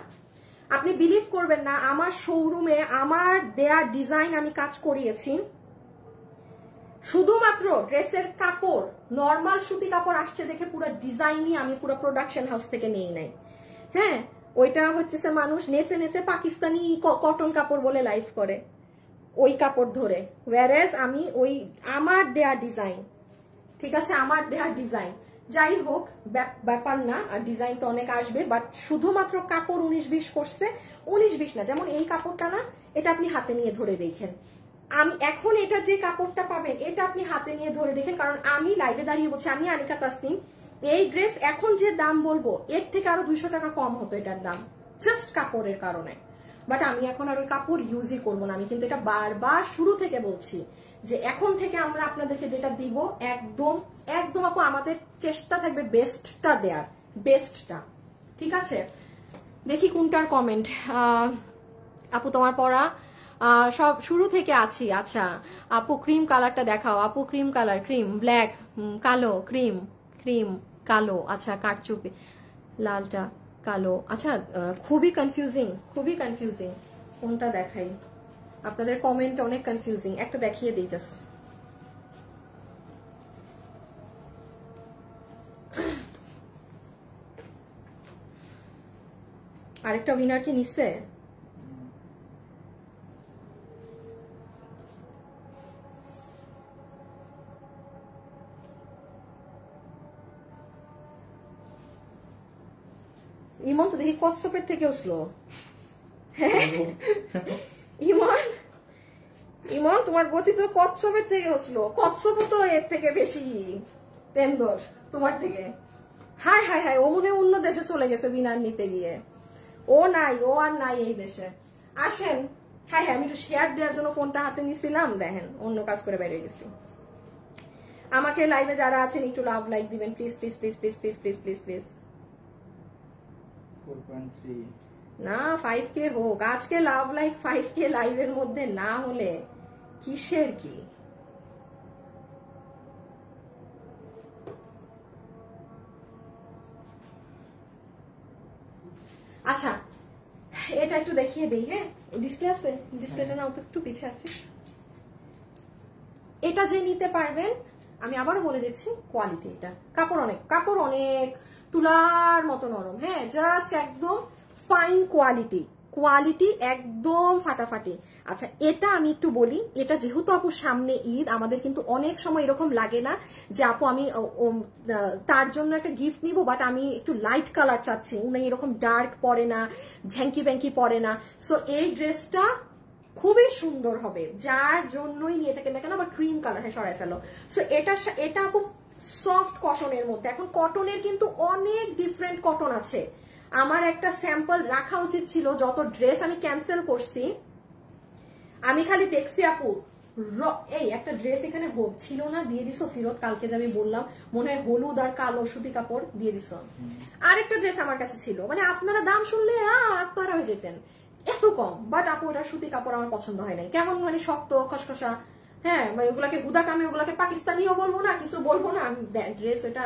S1: আপনি বিলিভ করবেন না, আমার শোরুমে আমার দেয়া ডিজাইন আমি কাজ করিয়েছি। শুধুমাত্র ড্রেসের কাপড় নরমাল সুতি কাপড় আসছে দেখে পুরো ডিজাইনই আমি পুরো প্রোডাকশন হাউস থেকে নেই নাই। হ্যাঁ ওইটা হচ্ছে মানুষ নেচে নেচে পাকিস্তানি কটন কাপড় বলে লাইভ করে ওই কাপড় ধরে, ওয়ারেজ আমি ওই আমার দেয়া ডিজাইন, ঠিক আছে আমার দেয়া ডিজাইন। যাই হোক ব্যাপার না, ডিজাইন তো অনেক আসবে, বাট শুধুমাত্র কাপড় 19-20 করছে। 19-20 না, যেমন এই কাপড়টা না, এটা আপনি হাতে নিয়ে ধরে দেখেন। আমি এখন এটার যে কাপড়টা পাবেন এটা আপনি হাতে নিয়ে ধরে দেখেন, কারণ আমি লাইভে দাঁড়িয়ে বলছি, আমি আনিকা তাসনিম, এই ড্রেস এখন যে দাম বলবো এর থেকে আরো 200 টাকা কম হতো এটার দাম, জাস্ট কাপড়ের কারণে। বাট আমি এখন আর ওই কাপড় ইউজই করবো না। আমি কিন্তু এটা বারবার শুরু থেকে বলছি যে এখন থেকে আমরা আপনাদেরকে যেটা দিব একদম একদম আপু আমাদের চেষ্টা থাকবে বেস্টটা দেয়ার, বেস্টটা, ঠিক আছে? দেখি কোনটার কমেন্ট। আপু তোমার পড়া সব শুরু থেকে আছি। আচ্ছা আপু ক্রিম কালারটা দেখাও। আপু ক্রিম কালার, ক্রিম ব্ল্যাক, কালো, ক্রিম ক্রিম কালো, আচ্ছা কাটচুপি লালটা কালো। আচ্ছা খুবই কনফিউজিং কোনটা দেখাই? আপনাদের কমেন্ট অনেক কনফিউজিং, একটা দেখিয়ে দিই জাস্ট। আরেকটা উইনার কি নিচ্ছে? ইমন তো দেখি কচ্ছপের থেকেও স্লো। ইমন তোমার গতি তো কচ্ছপের থেকেও স্লো। কচ্ছপ তো এর থেকে বেশি তেন্দর তোমার থেকে। হায় হায় হায়, ও মনে অন্য দেশে চলে গেছে বিনার নিতে গিয়ে। ও আর নাই এই দেশে। আসেন। হ্যাঁ আমি একটু শেয়ার দেওয়ার জন্য ফোনটা হাতে নিছিলাম, দেখেন অন্য কাজ করে বেরিয়ে গেছি। আমাকে লাইভে যারা আছেন একটু লাভ লাইক দিবেন please please please please please please please please.
S2: 4.3
S1: না 5K হোক আজকে লাভ লাইক। 5K লাইভের মধ্যে না হলে কিসের কি? আচ্ছা এটা একটু দেখিয়ে দিই। হ্যাঁ ডিসপ্লে আছে, ডিসপ্লেটা নাও তো, একটু পিছিয়ে আছে। এটা যে নিতে পারবেন, আমি আবারও বলে দিচ্ছি কোয়ালিটি, এটা কাপড় অনেক তুলার মতো নরম। হ্যাঁ জাস্ট একদম ফাইন কোয়ালিটি একদম ফাটাফাটি। আচ্ছা এটা আমি একটু বলি, এটা যেহেতু আপু সামনে ঈদ, আমাদের কিন্তু অনেক সময় এরকম লাগে না যে আপু আমি তার জন্য একটা গিফট নিব, বাট আমি একটু লাইট কালার চাচ্ছি, উনি এরকম ডার্ক পরে না, ঝ্যাঙ্কি ব্যাঙ্কি পরে না। সো এই ড্রেসটা খুবই সুন্দর হবে, যার জন্যই নিয়ে থাকেন দেখেন। আবার ক্রিম কালার, হ্যাঁ সরাই ফেলো। সো এটা আপু সফট কটনের মধ্যে। এখন কটনের কিন্তু অনেক ডিফারেন্ট কটন আছে, আমার একটা স্যাম্পল রাখা উচিত ছিল। যত ড্রেস আমি ক্যান্সেল করছি, আমি খালি দেখছি আপু এই একটা ড্রেস এখানে ছিল না, দিয়ে দিছো ফিরত, কালকে যে আমি বললাম মনে হয় হলুদ আর কালো সুতি কাপড় দিয়ে দিছো। আরেকটা ড্রেস আমার কাছে ছিল, মানে আপনারা দাম শুনলে আত্মহারা হয়ে যেতেন, এত কম, বাট আপু ওটা সুতি কাপড় আমার পছন্দ হয় নাই, কেমন মানে শক্ত খসখসা। হ্যাঁ মানে ওগুলাকে গুদাকামি, ওগুলাকে পাকিস্তানিও বলবো না, কিছু বলবো না, আমি ড্রেস ওটা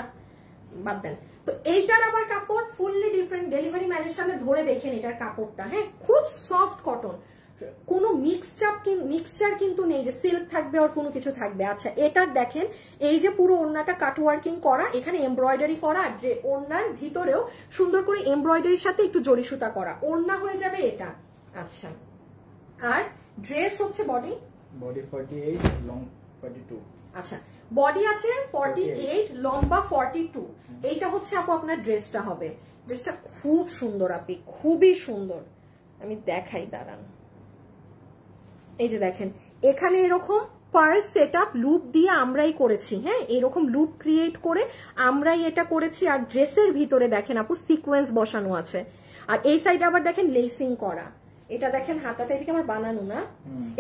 S1: বাদ দেন। তো এইটার আবার কাপড় ফুললি ডিফারেন্ট, ডেলিভারি ম্যানের সামনে ধরে দেখেন এটার কাপড়টা। হ্যাঁ খুব সফট কটন, কোনো মিক্সচার কিন্তু নেই যে সিল্ক থাকবে আর কোনো কিছু থাকবে। আচ্ছা এটার দেখেন, এই যে পুরো ওড়নাটা কাটওয়ার্কিং করা, এখানে এমব্রয়ডারি করা, আর ওড়নার ভিতরেও সুন্দর করে এমব্রয়ডারির সাথে একটু জরি সুতা করা, ওড়না হয়ে যাবে এটা। আচ্ছা আর ড্রেস হচ্ছে বডি
S2: 48, লং 42।
S1: আচ্ছা বডি আছে 48, লম্বা 42। এইটা হচ্ছে আপু আপনার ড্রেসটা হবে। ড্রেসটা খুব সুন্দর আপনি, খুবই সুন্দর। আমি দেখাই দাঁড়ান, এই যে দেখেন এখানে এরকম পার্স সেটআপ লুপ দিয়ে আমরাই করেছি। হ্যাঁ এরকম লুপ ক্রিয়েট করে আমরাই এটা করেছি। আর ড্রেসের ভিতরে দেখেন আপু সিকোয়েন্স বসানো আছে, আর এই সাইডে আবার দেখেন লেসিং করা। এটা দেখেন হাতাটা, এটাকে আমার বানানো না,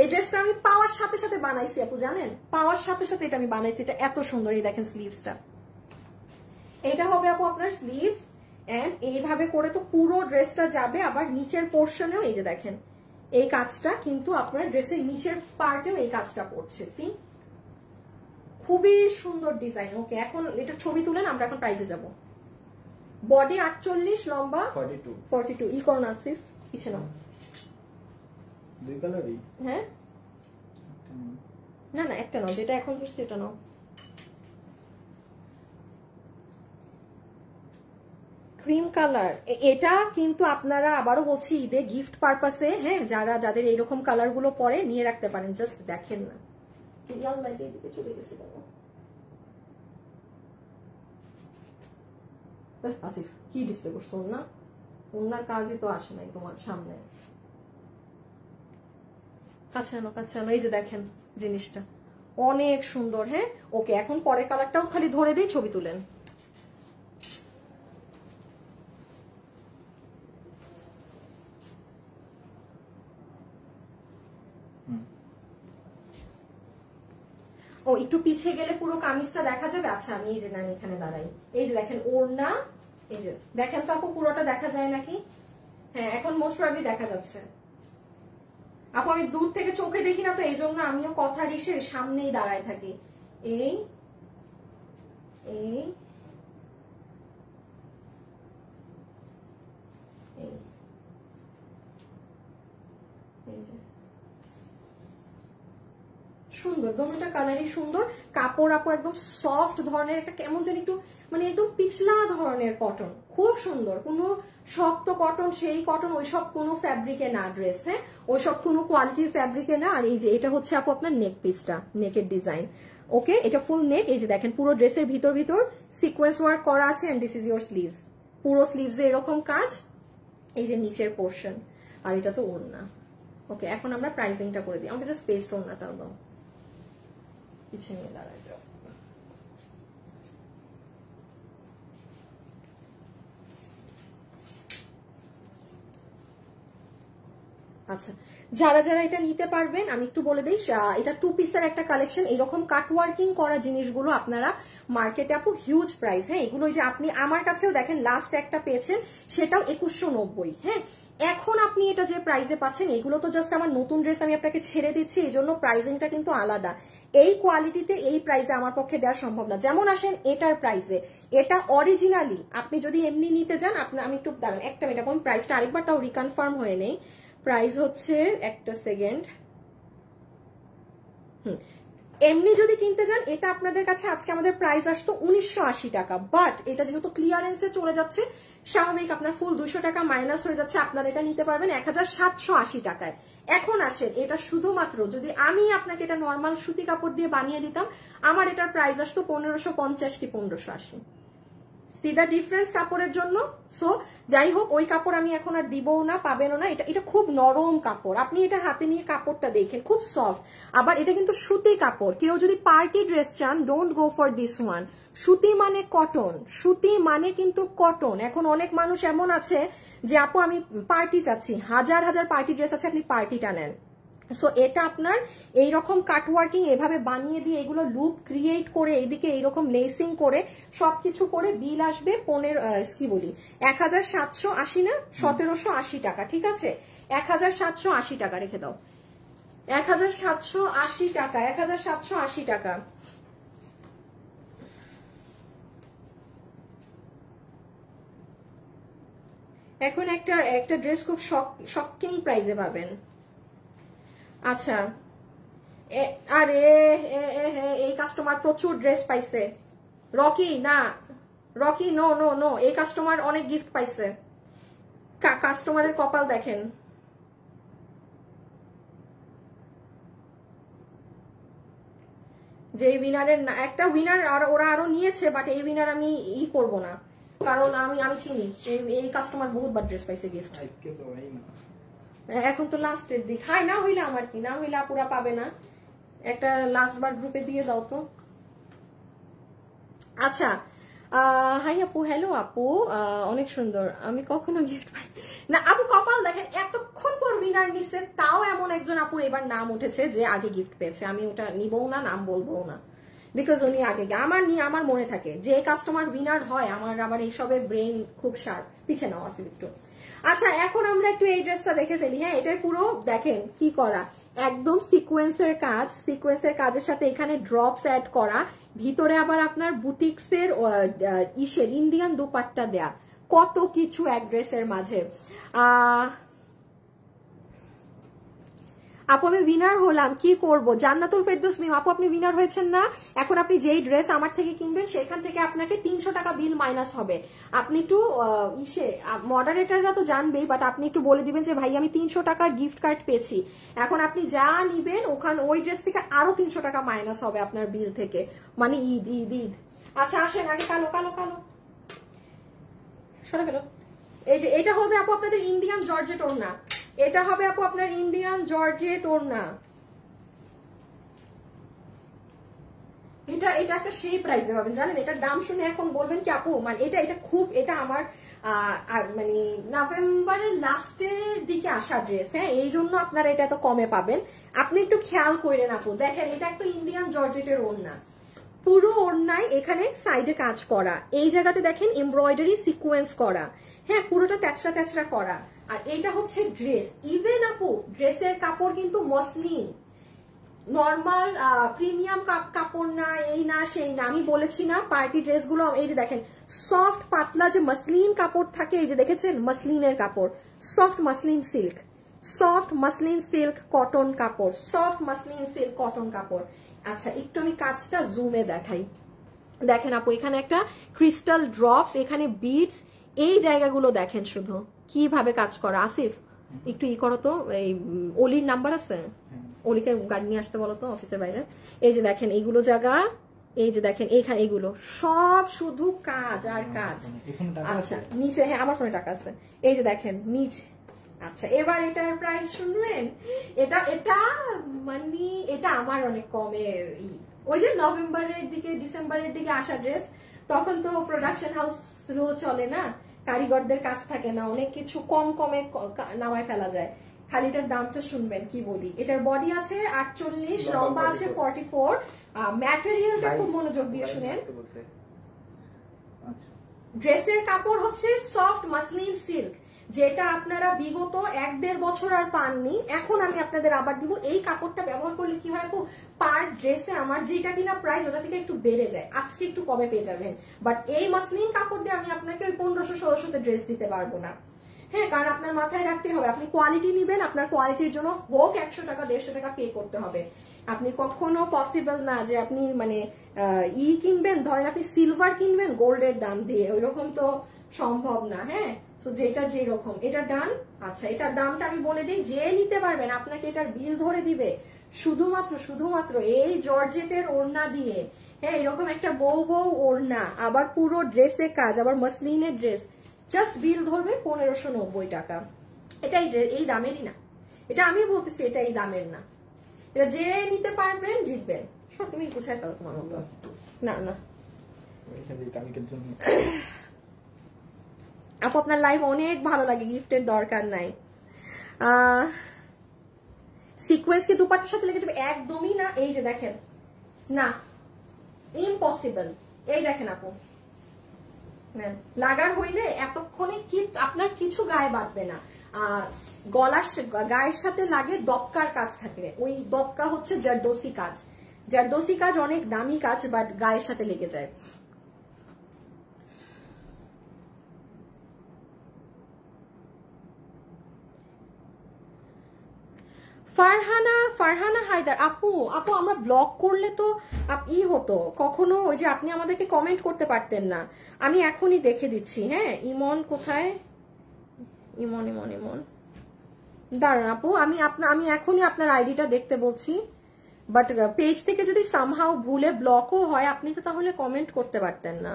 S1: এই ড্রেসটা আমি পাওয়ার সাথে সাথে বানাইছি আপু, জানেন পাওয়ার সাথে সাথে এটা আমি বানাইছি। এটা এত সুন্দর, এই দেখেন স্লিভসটা, এটা হবে আপু আপনার স্লিভস। এন্ড এইভাবে করে তো পুরো ড্রেসটা যাবে। আবার নিচের পোর্শনেও এই যে দেখেন এই কাজটা কিন্তু আপনার ড্রেসের নিচের পার্টেও এই কাজটা পড়ছে। সি খুবই সুন্দর ডিজাইন। ওকে এখন এটা ছবি তুলেন, আমরা এখন প্রাইসে যাব। বডি 48, লম্বা 42। ই করুন আসিফ, পিছে নাও।
S2: দুই কালারই?
S1: হ্যাঁ না না একটা নাও, যেটা এখন করছি এটা নাও। ক্রিম কালার, এটা কিন্তু আপনারা আবারও বলছি ঈদে গিফট পারপাসে, হ্যাঁ যাদের এইরকম কালার গুলো পরে নিয়ে রাখতে পারেন। জাস্ট দেখেন না, চলে গেছে আসিফ কি ডিসপ্লে করছো না, ওনার কাজই তো আসে নাই তোমার সামনে। কাছে আনো, এই যে দেখেন জিনিসটা অনেক সুন্দর। হ্যাঁ ওকে এখন পরের কালারটাও খালি ধরে দিই, ছবি তুলেন। ও একটু পিছিয়ে গেলে পুরো কামিজটা দেখা যাবে। আচ্ছা আমি এই যে না এখানে দাঁড়াই, এই যে দেখেন ওড়না, এই যে দেখেন তো আপু পুরোটা দেখা যায় নাকি? হ্যাঁ এখন মোস্ট প্রবাবলি দেখা যাচ্ছে আপু, আমি দূর থেকে চোখে দেখি না তো, এই জন্য আমিও কথার এসে সামনেই দাঁড়ায় থাকি। এই এই সুন্দর, দোনোটা কালারই সুন্দর। কাপড় আপু একদম সফট ধরনের, একটা কেমন জানি একটু মানে একদম পিছলা ধরনের কটন, খুব সুন্দর। কোনো শক্ত কটন, সেই কটন ওইসব কোনো ফ্যাব্রিকে না ড্রেস, হ্যাঁ ওইসব কোনো কোয়ালিটির ফ্যাব্রিকে না। আর এই যে এটা হচ্ছে আপু আপনার নেক পিসটা, নেকের ডিজাইন। ওকে এটা ফুল নেক, এই যে দেখেন পুরো ড্রেসের ভিতর সিকোয়েন্স ওয়ার্ক করা আছে। And this is your sleeves, পুরো স্লিভসে এরকম কাজ, এই যে নিচের পোর্শন, আর এটা তো ওড়না। ওকে এখন আমরা প্রাইসিংটা করে দিই, আমাকে জাস্ট পেস্ট ওড়নাটাও দাও, পিছিয়ে নিয়ে দাঁড়ায় যাও। আচ্ছা যারা এটা নিতে পারবেন আমি একটু বলে দিই, এটা 2 পিসের একটা কালেকশন। এরকম কাটওয়ার্কিং করা জিনিসগুলো আপনারা মার্কেটে আপু হিউজ প্রাইস। হ্যাঁ এগুলো যে আপনি আমার কাছেও দেখেন লাস্ট একটা পেয়েছেন, সেটাও 2190। হ্যাঁ এখন আপনি এটা যে প্রাইসে পাচ্ছেন, এগুলো তো জাস্ট আমার নতুন ড্রেস আমি আপনাকে ছেড়ে দিচ্ছি, এই জন্য প্রাইসিংটা কিন্তু আলাদা। এই কোয়ালিটিতে এই প্রাইসে আমার পক্ষে দেওয়া সম্ভব না। যেমন আসেন এটার প্রাইসে, এটা অরিজিনালি আপনি যদি এমনি নিতে যান, আপনি আমি একটু দাঁড়ান একটা মিনিট, এখন প্রাইসটা আরেকবার তাও রিকনফার্ম হয়ে নেই। প্রাইস হচ্ছে একটা সেকেন্ড, এমনি যদি কিনতে যান এটা আপনাদের কাছে আজকে আমাদের প্রাইস আসতো 1980 টাকা, বাট এটা যেহেতু ক্লিয়ারেন্সে চলে যাচ্ছে স্বাভাবিক আপনার ফুল 200 টাকা মাইনাস হয়ে যাচ্ছে, আপনারা এটা নিতে পারবেন 1780 টাকায়। এখন আসেন এটা শুধুমাত্র যদি আমি আপনাকে এটা নর্মাল সুতি কাপড় দিয়ে বানিয়ে দিতাম, আমার এটার প্রাইস আসতো 1550 কি 1580। সি দ্য ডিফারেন্স কাপড়ের জন্য। সো যাই হোক, ওই কাপড় আমি এখন আর দিবও না, পাবেনও না। এটা খুব নরম কাপড়, আপনি এটা হাতে নিয়ে কাপড়টা দেখেন, খুব সফট। আবার এটা কিন্তু সুতি কাপড়, কেউ যদি পার্টি ড্রেস চান don't go for this one. সুতি মানে কটন, সুতি মানে কিন্তু কটন। এখন অনেক মানুষ এমন আছে যে আপু আমি পার্টি চাচ্ছি, হাজার হাজার পার্টি ড্রেস আছে, আপনি পার্টিটা নেন। সো এটা আপনার এইরকম কাটওয়ার্কিং এভাবে বানিয়ে দিয়ে এগুলো লুপ ক্রিয়েট করে এইদিকে এইরকম লেসিং করে সবকিছু করে বিল আসবে 1780 না 1780 টাকা, ঠিক আছে? 1780 টাকা রেখে দাও, 1780 টাকা, 1780 টাকা। এখন একটা ড্রেস খুব শকিং প্রাইসে পাবেন। আচ্ছা, আরে এই কাস্টমার প্রচুর ড্রেস পাইছে। রকি না, রকি নো নো নো, এই কাস্টমার অনেক গিফট পাইছে। কাস্টমারের কপাল দেখেন। যে উইনারের না, একটা উইনার ওরা আরো নিয়েছে, বাট এই উইনার আমি করব না, কারণ আমি চিনি এই কাস্টমার বহুতবার ড্রেস পাইছে গিফট। এখন তো লাস্টের দিক, হাই না হইলে আমার কি, না হইলে আপুরা পাবে না। একটা লাস্ট বার গ্রুপে দিয়ে দাও তো। আচ্ছা, হাই আপু, হ্যালো আপু, অনেক সুন্দর। আমি কখনো গিফট পাই না আপু, কপাল দেখেন, এতক্ষণ পর উইনার নিচ্ছে, তাও এমন একজন আপু এবার নাম উঠেছে যে আগে গিফট পেয়েছে। আমি ওটা নিবও না, নাম বলবো না, বিকজ উনি আগে আমার মনে থাকে যে কাস্টমার উইনার হয়, আমার আবার এইসবের ব্রেন খুব শার্প। পিছিয়ে নাও আসিফ একটু। আচ্ছা, এখন আমরা একটু এই ড্রেসটা দেখে ফেলি। হ্যাঁ, এটাই পুরো দেখেন কি করা, একদম সিকোয়েন্সের কাজ, সিকোয়েন্সের কাজের সাথে এখানে ড্রপস অ্যাড করা, ভিতরে আবার আপনার বুটিক্সের ইন্ডিয়ান দুপাট্টা দেয়া, কত কিছু এক ড্রেসের মাঝে। আপু আমি উইনার হলাম, কি করব? জান্নাতুল ফেরদৌস মিম, আপু আপনি উইনার হয়েছেন না। এখন আপনি যেই ড্রেস আমার থেকে কিনবেন সেখান থেকে আপনাকে 300 টাকা বিল মাইনাস হবে। আপনি একটু মডারেটররা তো জানবেই, বাট আপনি একটু বলে দিবেন যে ভাই আমি 300 টাকার গিফট কার্ড পেয়েছি। এখন আপনি যা নিবেন ওই ড্রেস থেকে আরো 300 টাকা মাইনাস হবে আপনার বিল থেকে, মানে ঈদ ঈদ ঈদ। আচ্ছা আসেন, আগে কালো কালো কালো সরে ফেলো। এই যে এটা হবে আপু আপনাদের ইন্ডিয়ান জর্জেট ওড়না, এটা হবে আপু আপনার ইন্ডিয়ান জর্জেট ওড়না। এটা একটা সেই প্রাইসে পাবেন, জানেন? এটার দাম শুনে এখন বলবেন কি আপু, মানে এটা আমার মানে নভেম্বরের লাস্টের দিকে আসা ড্রেস। হ্যাঁ, এই জন্য আপনারা এটা এত কমে পাবেন। আপনি একটু খেয়াল করেন আপু, দেখেন এটা একটা ইন্ডিয়ান জর্জেটের ওড়না, পুরো ওড়নায় এখানে সাইডে কাজ করা, এই জায়গাতে দেখেন এমব্রয়ডারি সিকোয়েন্স করা, হ্যাঁ পুরোটা তেচরা তেচরা করা। আর এইটা হচ্ছে ড্রেস। ইভেন আপু ড্রেসের কাপড় কিন্তু মসলিন, নর্মাল প্রিমিয়াম কাপড় না, এই না সেই না। আমি বলেছি না পার্টি ড্রেসগুলো, এই যে দেখেন সফট পাতলা যে মসলিন কাপড় থাকে, এই যে দেখেছেন মসলিনের কাপড়, soft muslin silk, soft muslin silk cotton কাপড়, সফট মসলিন সিল্ক কটন কাপড়। আচ্ছা একটু আমি কাজটা জুমে দেখাই, দেখেন আপু এখানে একটা ক্রিস্টাল ড্রপস, এখানে বিডস, এই জায়গাগুলো দেখেন শুধু কিভাবে কাজ করা। আসিফ একটু করো তো, এই অলির নাম্বার আছে, অলিকে গাড়ি নিয়ে আসতে বলো তো অফিসের বাইরে। এই যে দেখেন এইগুলো জায়গা, এই যে দেখেন এখানে এগুলো সব শুধু কাজ আর কাজ। আচ্ছা নিচে, হ্যাঁ আমার ফোনে টাকা আছে, এই যে দেখেন নিচে। আচ্ছা এবার এটার প্রাইস শুনবেন, এটা মানে এটা আমার অনেক কমে, ওই যে নভেম্বরের দিকে ডিসেম্বরের দিকে আসা ড্রেস, তখন তো প্রোডাকশন হাউস স্লো চলে না, কারিগরদের কাজ থাকে না, অনেক কিছু কম কমে নামায় ফেলা যায়। খালি এটার দামটা শুনবেন কি বলি। এটার বডি আছে 48, লম্বা আছে 44, ম্যাটেরিয়ালটা খুব মনোযোগ দিয়ে শুনেন। ড্রেসের কাপড় হচ্ছে সফট মাসলিন সিল্ক, যেটা আপনারা বিগত 1-1.5 বছর আর পাননি, এখন আমি আপনাদের আবার দিব। এই কাপড়টা ব্যবহার করলে কি হয় আপু, পার ড্রেসে আমার যেটা কিনা প্রাইস ওটা থেকে একটু বেড়ে যায়, আজকে একটু কমে পেয়ে যাবেন। বাট এই মাসলিন কাপড় দিয়ে আমি আপনাকে ওই 1500-1600 ড্রেস দিতে পারবো না। হ্যাঁ, কারণ আপনার মাথায় রাখতে হবে আপনি কোয়ালিটি নিবেন, আপনার কোয়ালিটির জন্য হোক 100 টাকা 150 টাকা পে করতে হবে। আপনি কখনো পসিবল না যে আপনি মানে কিনবেন, ধরেন আপনি সিলভার কিনবেন গোল্ডের দাম দিয়ে, ওইরকম তো সম্ভব না। হ্যাঁ, তো যেটা যেরকম, এটা ডান। আচ্ছা, এটার দামটা আমি বলে দিই, যে নিতে পারবেন আপনাকে এটার বিল ধরে দিবে শুধুমাত্র এই জর্জেটের ওড়না দিয়ে। হ্যাঁ, এরকম একটা বউ ওড়না, আবার পুরো ড্রেসে কাজ, আবার মসলিনের ড্রেস, জাস্ট বিল ধরবে 1590 টাকা। এটা এই দামেরই না, এটা আমি বলতেছি এটা এই দামের না। এটা যে নিতে পারবেন জিতবেন। সব তুমি গুছাই ফেলো তোমার মতো। না আপু আপনার লাইভ অনেক ভালো লাগে, গিফটের দরকার নাই। সিকোয়েন্স কি দুপাট্টার সাথে লেগে যাবে? একদমই না। এই যে দেখেন, না, ইম্পসিবল। এই দেখেন আপু, লাগার হইলে এতক্ষণে কি আপনার কিছু গায়ে বাঁধবে না। গায়ের সাথে লাগে দপকার কাজ থাকলে, ওই দপকা হচ্ছে জারদোসি কাজ। জারদোসি কাজ অনেক দামি কাজ, বাট গায়ের সাথে লেগে যায়। ফারহানা হায়দার আপু আমরা ব্লগ করলে তো হতো, কখনো ওই যে আপনি আমাদেরকে কমেন্ট করতে পারতেন না। আমি এখনই দেখে দিচ্ছি। হ্যাঁ, ইমন কোথায়? ইমন দাঁড়ান আপু, আমি এখনই আপনার আইডিটা দেখতে বলছি। বাট পেজ থেকে যদি সামহাউ ভুলে ব্লকও হয়, আপনি তো তাহলে কমেন্ট করতে পারতেন না।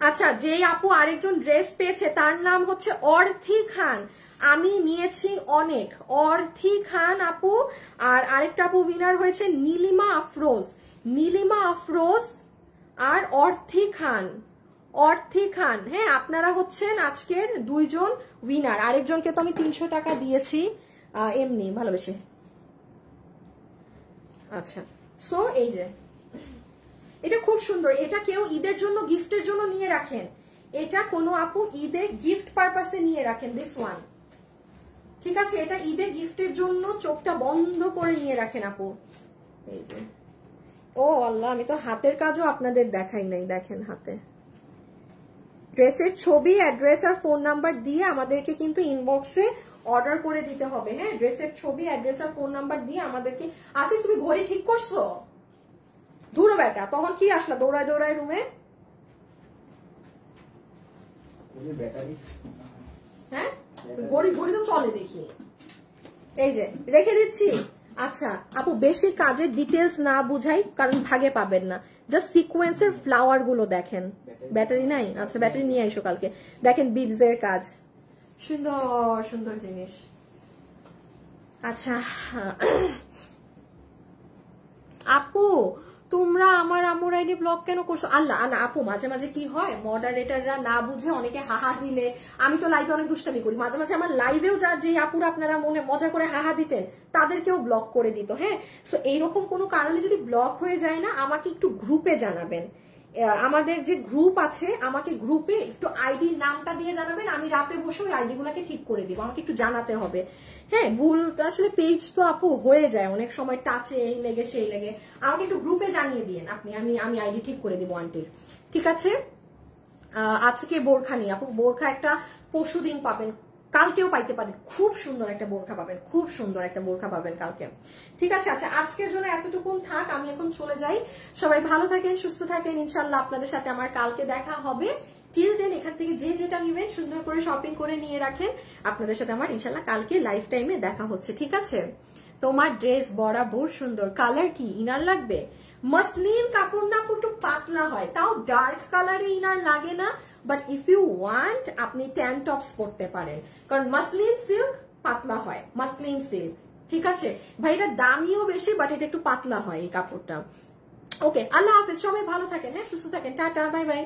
S1: আচ্ছা, যেই আপু আরেকজন ড্রেস পেয়েছে তার নাম হচ্ছে অর্থি খান। আমি নিয়েছি অনেক। অর্থি খান আপু, আর আরেকটা আপু উইনার হয়েছে নীলিমা আফরোজ আর অর্থি খান। হ্যাঁ, আপনারা হচ্ছেন আজকের 2 জন উইনার। আরেকজনকে তো আমি 300 টাকা দিয়েছি এমনি ভালোবেসে। আচ্ছা, সো এই যে এটা খুব সুন্দর। এটা কেউ ঈদের জন্য গিফটের জন্য নিয়ে রাখেন, এটা কোনো আপু ঈদে গিফট পারপাসে নিয়ে রাখেন। দিস ওয়ান, ঠিক আছে, এটা ঈদে গিফটের জন্য চোখটা বন্ধ করে নিয়ে রাখেন আপু। এই যে, ও আল্লাহ, আমি তো হাতের কাজও আপনাদের দেখাই নাই। দেখেন হাতে ড্রেসের ছবি, অ্যাড্রেস আর ফোন নাম্বার দিয়ে আমাদেরকে কিন্তু ইনবক্সে অর্ডার করে দিতে হবে। হ্যাঁ, ড্রেসের ছবি, অ্যাড্রেস আর ফোন নাম্বার দিয়ে আমাদেরকে। আসিফ, তুমি ঘড়ি ঠিক করছো? দূরো বেটা, তখন কি আসলা দৌড়ায় রুমে? হ্যাঁ, ঘড়ি তো চলে দেখি। এই যে রেখে দিচ্ছি। আচ্ছা আপু, বেশি কাজের ডিটেলস না বুঝাই, কারণ ভাগে পাবেন না। জাস্ট সিকোয়েন্সের ফ্লাওয়ার গুলো দেখেন। ব্যাটারি নাই? আচ্ছা, ব্যাটারি নিয়ে আইসো কালকে। দেখেন বিডস এর কাজ, সুন্দর জিনিস। আচ্ছা আপু, তোমরা আমার আম্মুর আইডি ব্লক কেন করছো? আল্লাহ আপু, মাঝে মাঝে কি হয়, মডারেটররা না বুঝে অনেকে হাহা দিলে, আমি তো লাইভে অনেক দুষ্টামি করি, মাঝে মাঝে আমার লাইভেও যে আপুরা আপনারা মনে মজা করে হাহা দিতেন তাদেরকেও ব্লক করে দিত। হ্যাঁ, সো এইরকম কোনো কারণে যদি ব্লক হয়ে যায় না, আমাকে একটু গ্রুপে জানাবেন। আমাদের যে গ্রুপ আছে, আমাকে গ্রুপে একটু আইডির নামটা দিয়ে জানাবেন, আমি রাতে বসে ওই আইডি গুলাকে ঠিক করে দিব। আমাকে একটু জানাতে হবে। হ্যাঁ, ভুল আসলে পেজ তো আপু হয়ে যায় অনেক সময়, টাচে এই লেগে সেই লেগে। আমাকে একটু গ্রুপে জানিয়ে দিন আপনি, আমি আইডি ঠিক করে দিব আন্টির। ঠিক আছে, আজকে বোরখা নিয়ে আপু, বোরখা একটা পরশুদিন পাবেন, কালকেও পাইতে পারেন। খুব সুন্দর একটা বোরখা পাবেন, কালকে। ঠিক আছে, আচ্ছা আজকের জন্য এতটুকুন থাক, আমি এখন চলে যাই। সবাই ভালো থাকেন, সুস্থ থাকেন। ইনশাল্লাহ আপনাদের সাথে আমার কালকে দেখা হবে। টিল দেন এখান থেকে যে যেটা নিবেন সুন্দর করে শপিং করে নিয়ে রাখেন। আপনাদের সাথে আমার ইনশাল্লাহ কালকে লাইফ টাইমে দেখা হচ্ছে। ঠিক আছে, তোমার ড্রেস বরাবর সুন্দর। কালার কি ইনার লাগবে? মসলিন কাপড় না, একটু পাতলা হয়, তাও ডার্ক কালারে ইনার লাগে না। বাট ইফ ইউ ওয়ান্ট, আপনি ট্যান টপস পরতে পারেন, কারণ মসলিন সিল্ক পাতলা হয়, মসলিন সিল্ক। ঠিক আছে ভাই, এটা দামিও বেশি, বাট এটা একটু পাতলা হয় এই কাপড়টা। ওকে, আল্লাহ হাফেজ, সবাই ভালো থাকেন, হ্যাঁ সুস্থ থাকেন, টাটা, বাই বাই।